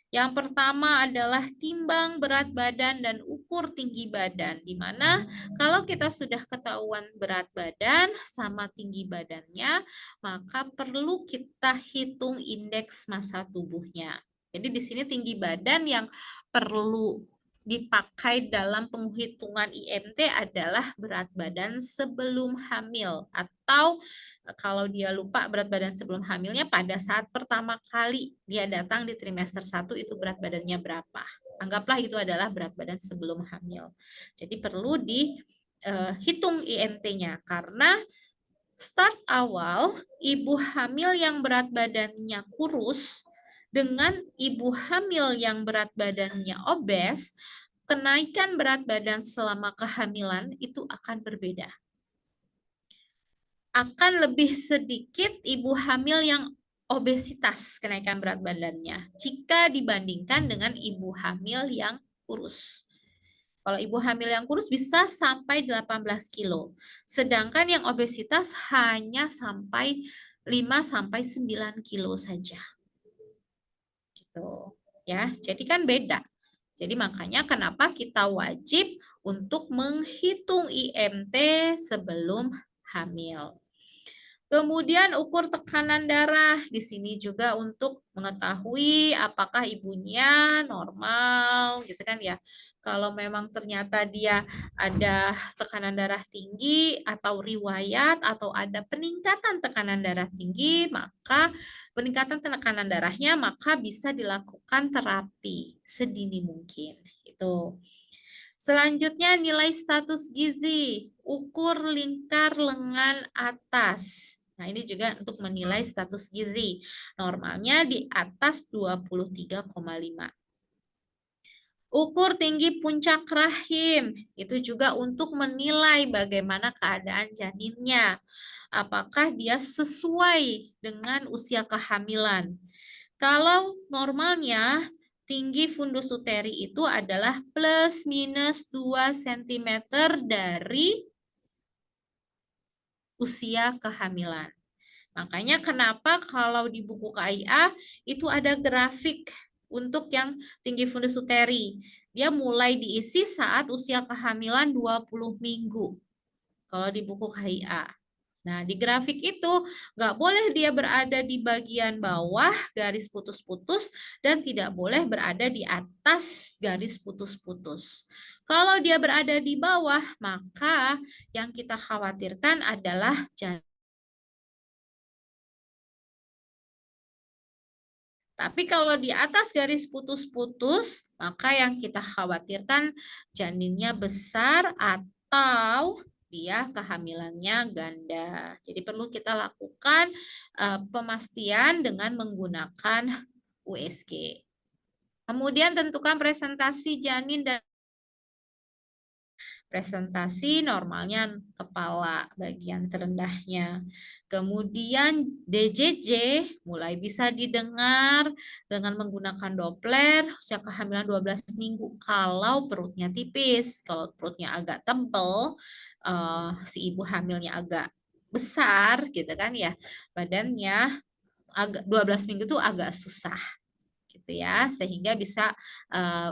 A: Yang pertama adalah timbang berat badan dan ukur tinggi badan. Di mana kalau kita sudah ketahuan berat badan sama tinggi badannya, maka perlu kita hitung indeks massa tubuhnya. Jadi di sini tinggi badan yang perlu dipakai dalam penghitungan IMT adalah berat badan sebelum hamil, atau kalau dia lupa berat badan sebelum hamilnya, pada saat pertama kali dia datang di trimester 1 itu berat badannya berapa. Anggaplah itu adalah berat badan sebelum hamil. Jadi perlu dihitung IMT-nya, karena start awal ibu hamil yang berat badannya kurus dengan ibu hamil yang berat badannya obes, kenaikan berat badan selama kehamilan itu akan berbeda. Akan lebih sedikit ibu hamil yang obesitas kenaikan berat badannya jika dibandingkan dengan ibu hamil yang kurus. Kalau ibu hamil yang kurus bisa sampai 18 kilo. Sedangkan yang obesitas hanya sampai 5-9 kilo saja. Gitu. Ya, jadi kan beda. Jadi makanya kenapa kita wajib untuk menghitung IMT sebelum hamil. Kemudian ukur tekanan darah. Di sini juga untuk mengetahui apakah ibunya normal gitu kan ya. Kalau memang ternyata dia ada tekanan darah tinggi atau riwayat atau ada peningkatan tekanan darah tinggi, maka peningkatan tekanan darahnya maka bisa dilakukan terapi sedini mungkin. Itu. Selanjutnya nilai status gizi, ukur lingkar lengan atas. Nah, ini juga untuk menilai status gizi. Normalnya di atas 23,5. Ukur tinggi puncak rahim, itu juga untuk menilai bagaimana keadaan janinnya. Apakah dia sesuai dengan usia kehamilan. Kalau normalnya tinggi fundus uteri itu adalah plus minus 2 cm dari usia kehamilan. Makanya kenapa kalau di buku KIA itu ada grafik untuk yang tinggi fundus uteri. Dia mulai diisi saat usia kehamilan 20 minggu. Kalau di buku KIA. Nah, di grafik itu nggak boleh dia berada di bagian bawah garis putus-putus dan tidak boleh berada di atas garis putus-putus. Kalau dia berada di bawah, maka yang kita khawatirkan adalah janin. Tapi kalau di atas garis putus-putus, maka yang kita khawatirkan janinnya besar atau dia kehamilannya ganda. Jadi perlu kita lakukan pemastian dengan menggunakan USG. Kemudian tentukan presentasi janin dan Presentasi normalnya kepala bagian terendahnya. Kemudian DJJ mulai bisa didengar dengan menggunakan Doppler usia kehamilan 12 minggu kalau perutnya tipis. Kalau perutnya agak tebal, si ibu hamilnya agak besar gitu kan ya, badannya agak 12 minggu tuh agak susah gitu ya, sehingga bisa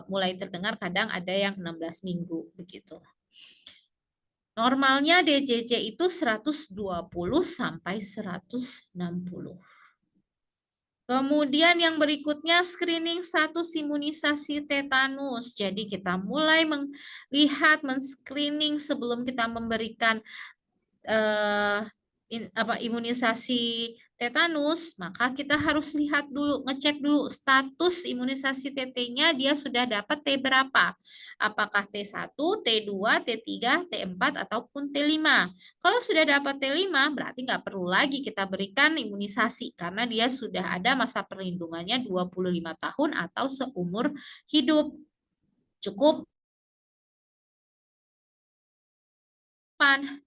A: mulai terdengar kadang ada yang 16 minggu begitu. Normalnya DJJ itu 120 sampai 160. Kemudian yang berikutnya screening status imunisasi tetanus. Jadi kita mulai melihat, men-screening sebelum kita memberikan imunisasi tetanus, maka kita harus lihat dulu, ngecek dulu status imunisasi TT-nya dia sudah dapat T berapa. Apakah T1, T2, T3, T4, ataupun T5. Kalau sudah dapat T5, berarti nggak perlu lagi kita berikan imunisasi karena dia sudah ada masa perlindungannya 25 tahun atau seumur hidup. Cukup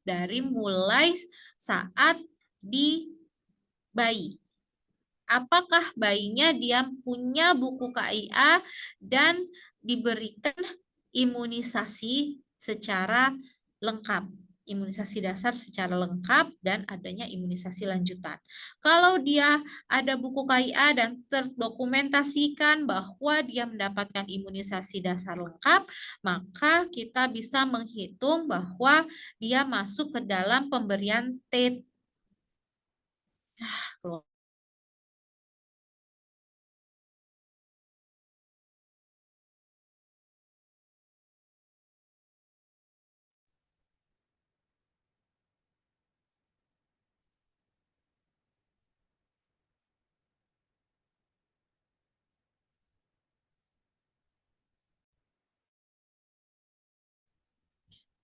A: dari mulai saat di bayi. Apakah bayinya dia punya buku KIA dan diberikan imunisasi secara lengkap. Imunisasi dasar secara lengkap dan adanya imunisasi lanjutan. Kalau dia ada buku KIA dan terdokumentasikan bahwa dia mendapatkan imunisasi dasar lengkap, maka kita bisa menghitung bahwa dia masuk ke dalam pemberian T.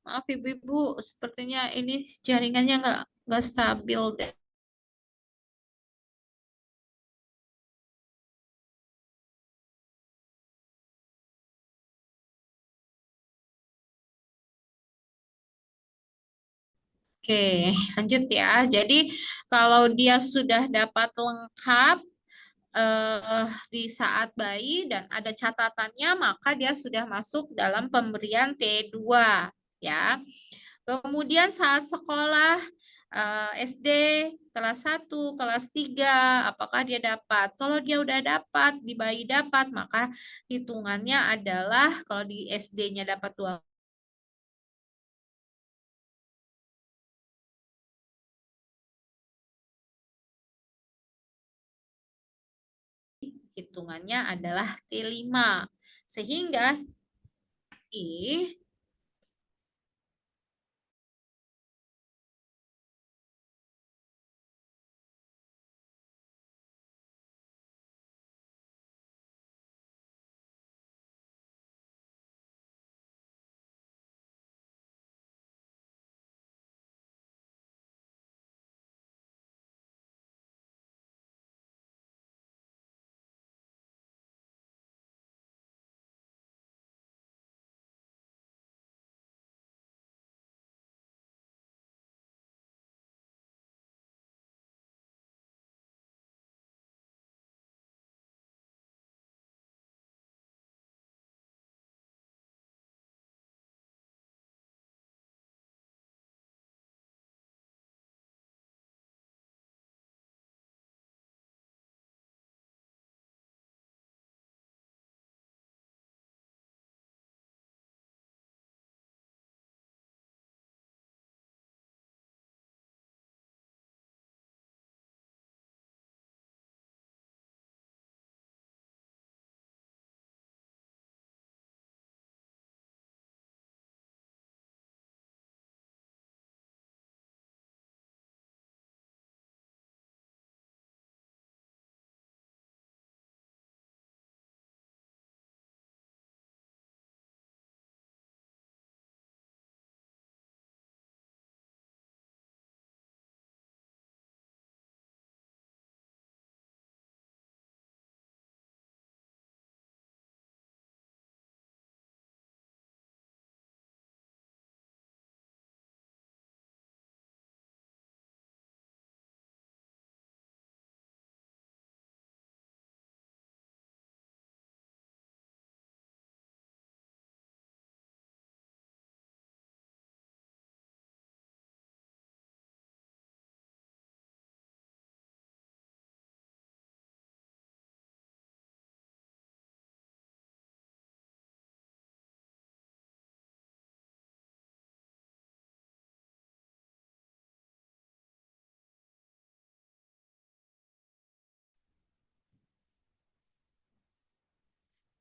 A: Maaf ibu-ibu, sepertinya ini jaringannya nggak stabil deh. Oke, lanjut ya. Jadi kalau dia sudah dapat lengkap di saat bayi dan ada catatannya, maka dia sudah masuk dalam pemberian T2 ya. Kemudian saat sekolah SD kelas 1, kelas 3, apakah dia dapat? Kalau dia udah dapat, di bayi dapat, maka hitungannya adalah kalau di SD-nya dapat 2, hitungannya adalah T5. Sehingga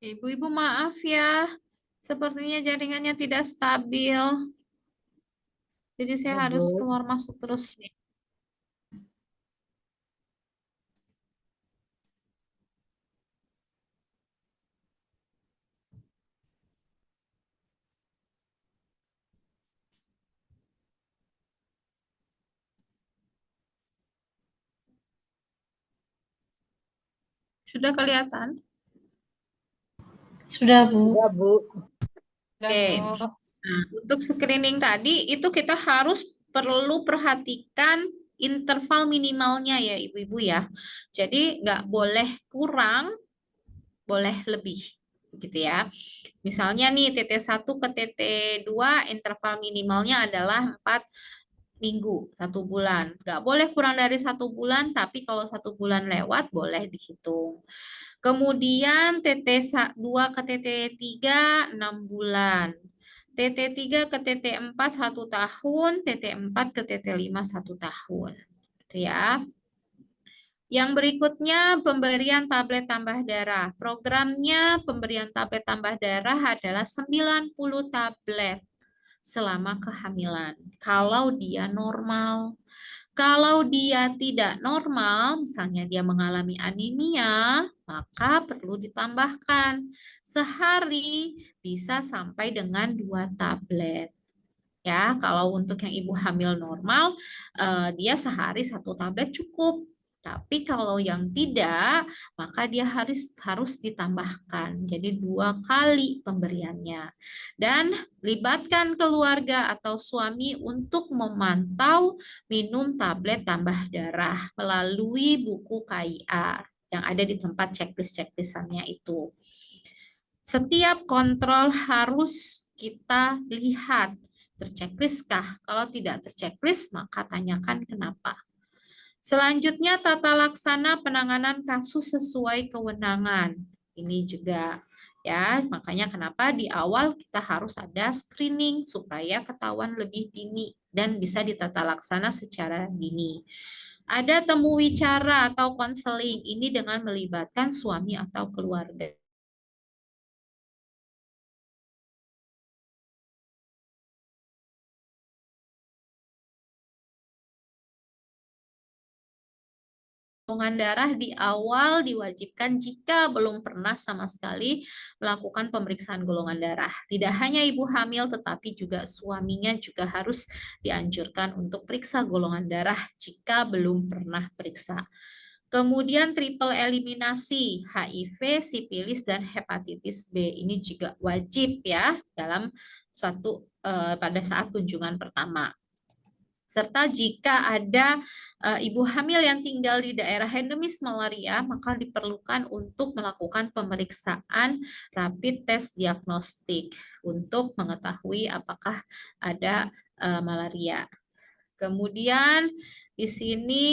A: Ibu-ibu maaf ya, sepertinya jaringannya tidak stabil. Jadi saya
B: Ya,
A: harus
B: Bu.
A: keluar masuk terus nih. Sudah kelihatan?
D: Sudah, Bu.
B: Ya, Bu.
D: Sudah,
A: Oke.
D: Bu.
A: Nah, untuk screening tadi itu kita harus perlu perhatikan interval minimalnya ya ibu-ibu ya. Jadi nggak boleh kurang, boleh lebih gitu ya. Misalnya nih TT1 ke TT2 interval minimalnya adalah 4 minggu, 1 bulan. Nggak boleh kurang dari 1 bulan, tapi kalau 1 bulan lewat boleh dihitung. Kemudian TT2 ke TT3 6 bulan. TT3 ke TT4 1 tahun, TT4 ke TT5 1 tahun. Gitu ya. Yang berikutnya pemberian tablet tambah darah. Programnya pemberian tablet tambah darah adalah 90 tablet selama kehamilan. Kalau dia normal. Kalau dia tidak normal, misalnya dia mengalami anemia, maka perlu ditambahkan. Sehari bisa sampai dengan 2 tablet. Ya, kalau untuk yang ibu hamil normal, dia sehari 1 tablet cukup. Tapi kalau yang tidak, maka dia harus ditambahkan. Jadi 2 kali pemberiannya. Dan libatkan keluarga atau suami untuk memantau minum tablet tambah darah melalui buku KIA yang ada di tempat checklist-checklistannya itu. Setiap kontrol harus kita lihat. Terchecklist kah? Kalau tidak terchecklist, maka tanyakan kenapa. Selanjutnya, tata laksana penanganan kasus sesuai kewenangan. Ini juga ya, makanya kenapa di awal kita harus ada screening supaya ketahuan lebih dini dan bisa ditata laksana secara dini. Ada temu wicara atau konseling, ini dengan melibatkan suami atau keluarga. Golongan darah di awal diwajibkan jika belum pernah sama sekali melakukan pemeriksaan golongan darah. Tidak hanya ibu hamil, tetapi juga suaminya juga harus dianjurkan untuk periksa golongan darah jika belum pernah periksa. Kemudian triple eliminasi HIV, sifilis, dan hepatitis B. Ini juga wajib ya dalam pada saat kunjungan pertama. Serta jika ada ibu hamil yang tinggal di daerah endemis malaria, maka diperlukan untuk melakukan pemeriksaan rapid test diagnostik untuk mengetahui apakah ada malaria. Kemudian di sini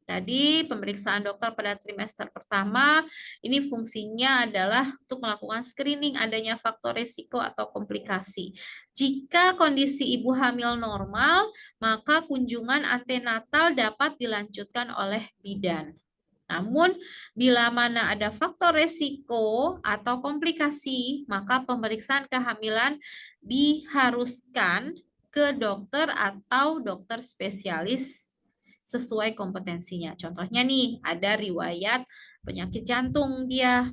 A: tadi pemeriksaan dokter pada trimester pertama, ini fungsinya adalah untuk melakukan screening adanya faktor risiko atau komplikasi. Jika kondisi ibu hamil normal, maka kunjungan antenatal dapat dilanjutkan oleh bidan. Namun, bila mana ada faktor risiko atau komplikasi, maka pemeriksaan kehamilan diharuskan ke dokter atau dokter spesialis sesuai kompetensinya. Contohnya nih, ada riwayat penyakit jantung dia,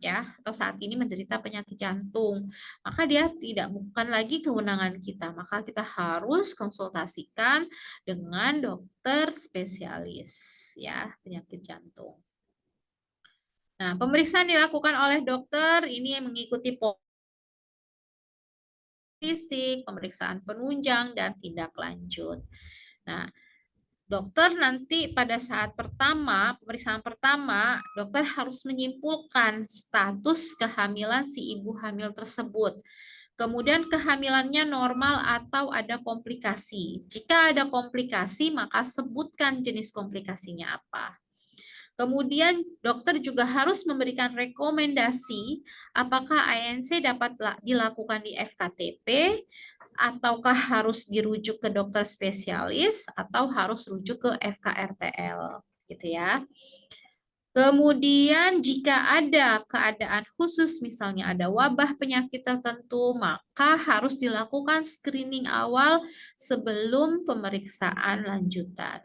A: ya, atau saat ini menderita penyakit jantung, maka dia bukan lagi kewenangan kita, maka kita harus konsultasikan dengan dokter spesialis, ya, penyakit jantung. Nah, pemeriksaan dilakukan oleh dokter ini mengikuti fisik, pemeriksaan penunjang, dan tindak lanjut. Nah, dokter nanti pada saat pemeriksaan pertama, dokter harus menyimpulkan status kehamilan si ibu hamil tersebut. Kemudian kehamilannya normal atau ada komplikasi. Jika ada komplikasi, maka sebutkan jenis komplikasinya apa. Kemudian dokter juga harus memberikan rekomendasi apakah ANC dapat dilakukan di FKTP, ataukah harus dirujuk ke dokter spesialis atau harus rujuk ke FKRTL gitu ya. Kemudian jika ada keadaan khusus, misalnya ada wabah penyakit tertentu, maka harus dilakukan screening awal sebelum pemeriksaan lanjutan.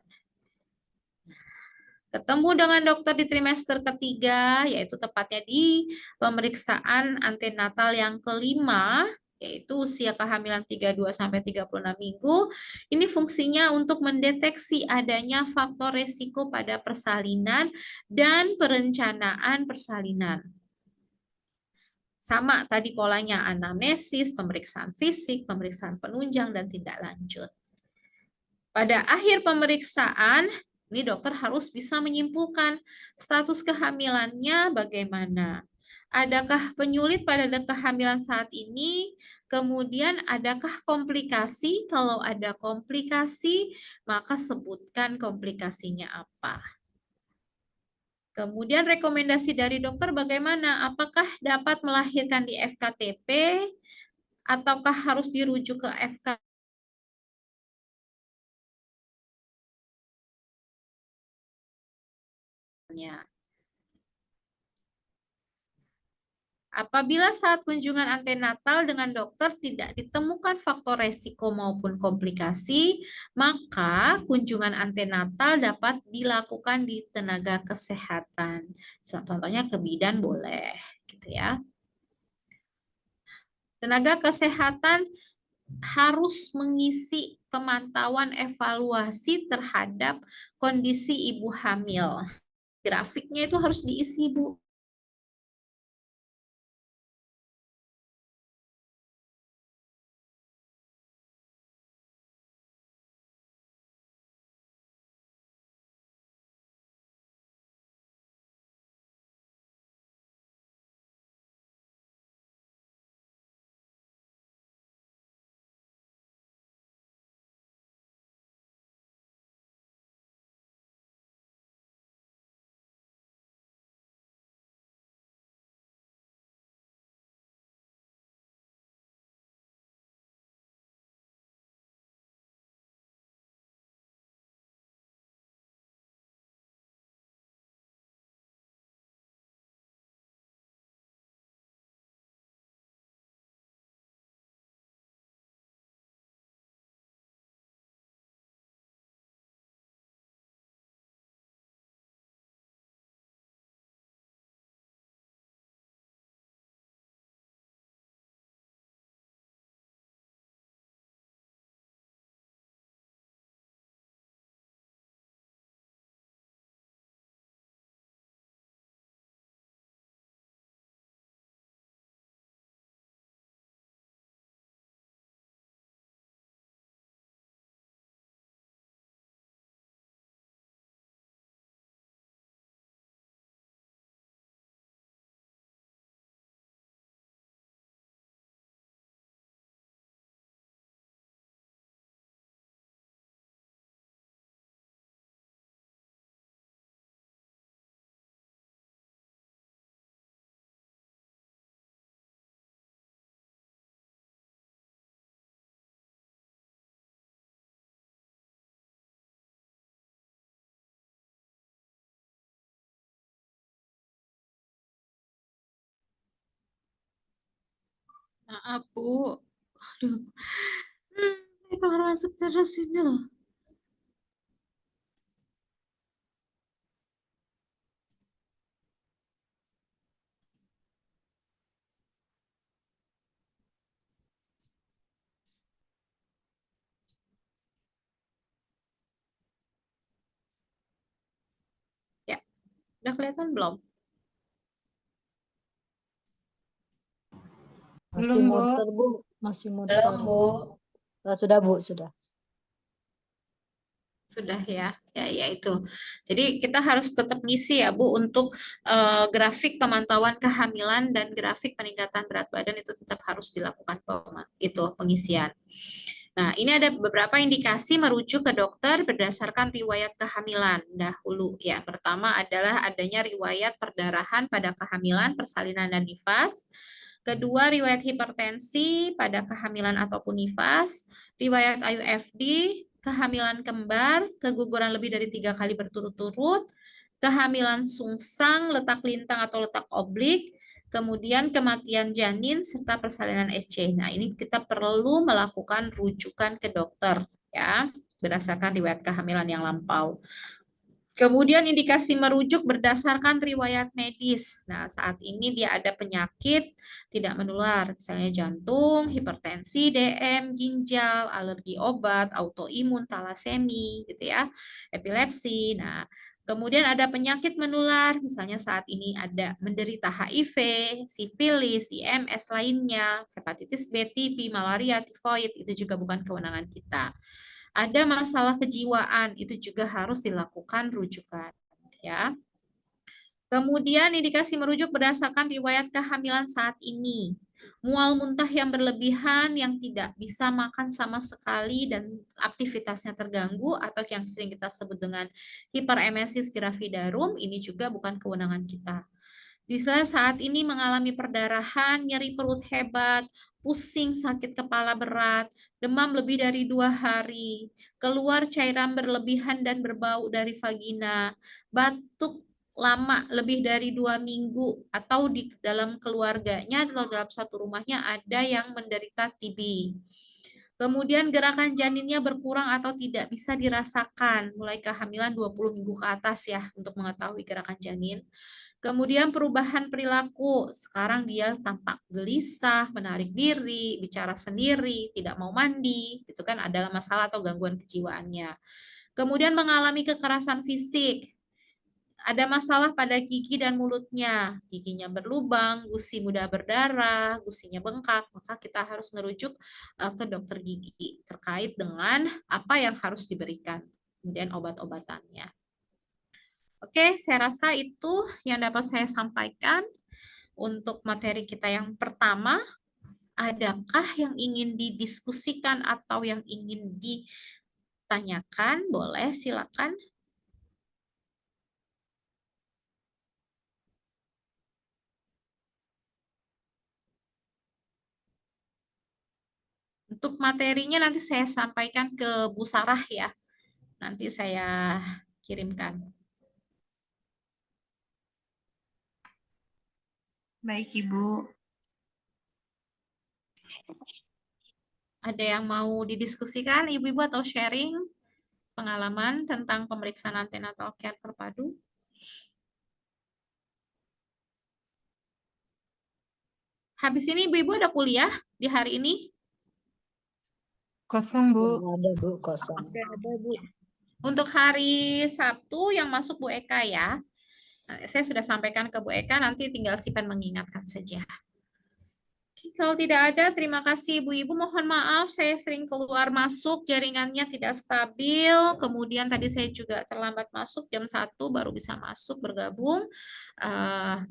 A: Ketemu dengan dokter di trimester ketiga, yaitu tepatnya di pemeriksaan antenatal yang kelima, yaitu usia kehamilan 32-36 minggu. Ini fungsinya untuk mendeteksi adanya faktor resiko pada persalinan dan perencanaan persalinan. Sama tadi polanya, anamnesis, pemeriksaan fisik, pemeriksaan penunjang, dan tindak lanjut. Pada akhir pemeriksaan, ini dokter harus bisa menyimpulkan status kehamilannya bagaimana. Adakah penyulit pada kehamilan saat ini? Kemudian adakah komplikasi? Kalau ada komplikasi, maka sebutkan komplikasinya apa. Kemudian rekomendasi dari dokter bagaimana? Apakah dapat melahirkan di FKTP? Ataukah harus dirujuk ke FK? Apabila saat kunjungan antenatal dengan dokter tidak ditemukan faktor resiko maupun komplikasi, maka kunjungan antenatal dapat dilakukan di tenaga kesehatan. Contohnya ke bidan boleh, gitu ya. Tenaga kesehatan harus mengisi pemantauan evaluasi terhadap kondisi ibu hamil. Grafiknya itu harus diisi, Bu. Maaf, Bu. Aduh. Saya keluar masuk terus ini loh. Ya, udah kelihatan belum?
B: Masih
D: Belum, Bu.
B: muter, Bu. Masih muter.
E: Belum, Bu.
B: Sudah, Bu, sudah.
A: Sudah ya, ya itu. Jadi kita harus tetap ngisi ya Bu untuk grafik pemantauan kehamilan dan grafik peningkatan berat badan itu tetap harus dilakukan pengisian. Nah, ini ada beberapa indikasi merujuk ke dokter berdasarkan riwayat kehamilan dahulu. Ya, pertama adalah adanya riwayat perdarahan pada kehamilan, persalinan dan nifas. Kedua, riwayat hipertensi pada kehamilan ataupun nifas, riwayat IUFD, kehamilan kembar, keguguran lebih dari 3 kali berturut-turut, kehamilan sungsang, letak lintang atau letak oblik, kemudian kematian janin, serta persalinan SC. Nah, ini kita perlu melakukan rujukan ke dokter, ya, berdasarkan riwayat kehamilan yang lampau. Kemudian indikasi merujuk berdasarkan riwayat medis. Nah, saat ini dia ada penyakit tidak menular, misalnya jantung, hipertensi, DM, ginjal, alergi obat, autoimun, talasemi, gitu ya, epilepsi. Nah, kemudian ada penyakit menular, misalnya saat ini ada menderita HIV, sifilis, IMS lainnya, hepatitis B, TB, malaria, tifoid, itu juga bukan kewenangan kita. Ada masalah kejiwaan, itu juga harus dilakukan rujukan, ya. Kemudian indikasi merujuk berdasarkan riwayat kehamilan saat ini. Mual muntah yang berlebihan, yang tidak bisa makan sama sekali dan aktivitasnya terganggu, atau yang sering kita sebut dengan hiperemesis gravidarum, ini juga bukan kewenangan kita. Bisa saat ini mengalami perdarahan, nyeri perut hebat, pusing, sakit kepala berat, demam lebih dari 2 hari, keluar cairan berlebihan dan berbau dari vagina, batuk lama lebih dari 2 minggu, atau di dalam keluarganya atau dalam satu rumahnya ada yang menderita TB. Kemudian gerakan janinnya berkurang atau tidak bisa dirasakan mulai kehamilan 20 minggu ke atas ya untuk mengetahui gerakan janin. Kemudian perubahan perilaku, sekarang dia tampak gelisah, menarik diri, bicara sendiri, tidak mau mandi, itu kan ada masalah atau gangguan kejiwaannya. Kemudian mengalami kekerasan fisik, ada masalah pada gigi dan mulutnya, giginya berlubang, gusi mudah berdarah, gusinya bengkak, maka kita harus merujuk ke dokter gigi terkait dengan apa yang harus diberikan, kemudian obat-obatannya. Oke, saya rasa itu yang dapat saya sampaikan untuk materi kita yang pertama. Adakah yang ingin didiskusikan atau yang ingin ditanyakan? Boleh, silakan. Untuk materinya nanti saya sampaikan ke Bu Sarah ya. Nanti saya kirimkan.
D: Baik, Ibu.
A: Ada yang mau didiskusikan, Ibu-ibu, atau sharing pengalaman tentang pemeriksaan antenatal care terpadu? Habis ini Ibu-ibu ada kuliah di hari ini?
D: Kosong, Bu.
B: Belum ada Bu, kosong.
A: Masih ada, Bu. Untuk hari Sabtu yang masuk Bu Eka ya. Nah, saya sudah sampaikan ke Bu Eka, nanti tinggal Sipan mengingatkan saja. Kalau tidak ada, terima kasih Ibu-ibu. Mohon maaf, saya sering keluar masuk, jaringannya tidak stabil. Kemudian tadi saya juga terlambat masuk, jam 1 baru bisa masuk bergabung.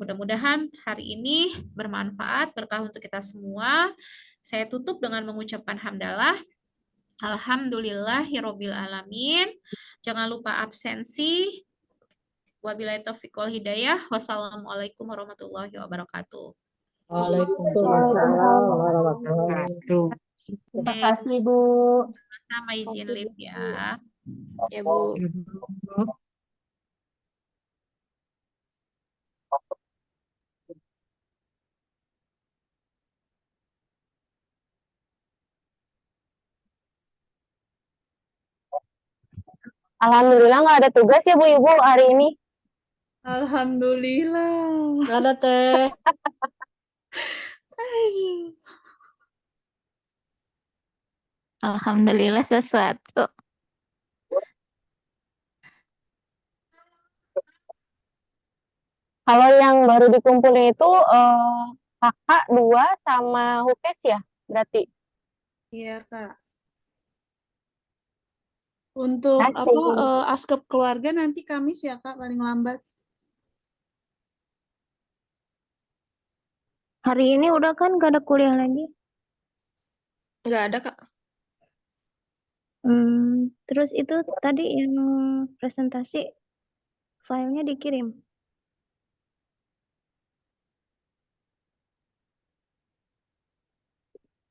A: Mudah-mudahan hari ini bermanfaat, berkah untuk kita semua. Saya tutup dengan mengucapkan hamdalah. Alhamdulillahirabbil alamin. Jangan lupa absensi. Wabillahi taufiq wal hidayah. Wassalamualaikum warahmatullahi wabarakatuh.
B: Waalaikumsalam warahmatullahi wabarakatuh.
C: Terima kasih, Bu.
A: Sama izin live ya.
C: Ya, Bu.
E: Alhamdulillah nggak ada tugas ya Bu Ibu hari ini.
D: Alhamdulillah.
B: Nggak ada Teh.
C: Alhamdulillah sesuatu.
E: Kalau yang baru dikumpulin itu kakak 2 sama Hukes ya berarti.
F: Iya, Kak. Untuk
E: Asik.
F: askep keluarga nanti Kamis ya, Kak, paling lambat.
C: Hari ini udah kan gak ada kuliah lagi?
G: Nggak ada, Kak.
C: Terus itu tadi yang presentasi filenya dikirim.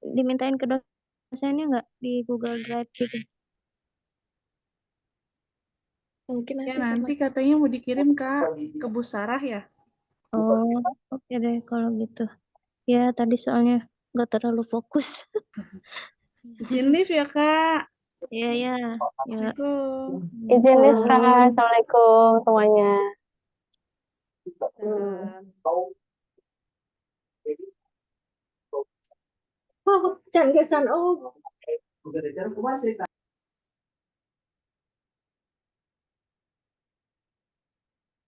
C: Dimintain ke dosennya nggak di Google Drive gitu?
G: Mungkin
F: Ya
G: nanti
F: nanti katanya mau dikirim Kak ke Bu Sarah ya.
C: Oh, oke deh kalau gitu. Ya tadi soalnya nggak terlalu fokus.
F: Izin live ya Kak.
C: Iya ya. Ya.
F: Assalamualaikum.
E: Izin live, Kak. Assalamualaikum semuanya.
G: Jangan kesan, oh.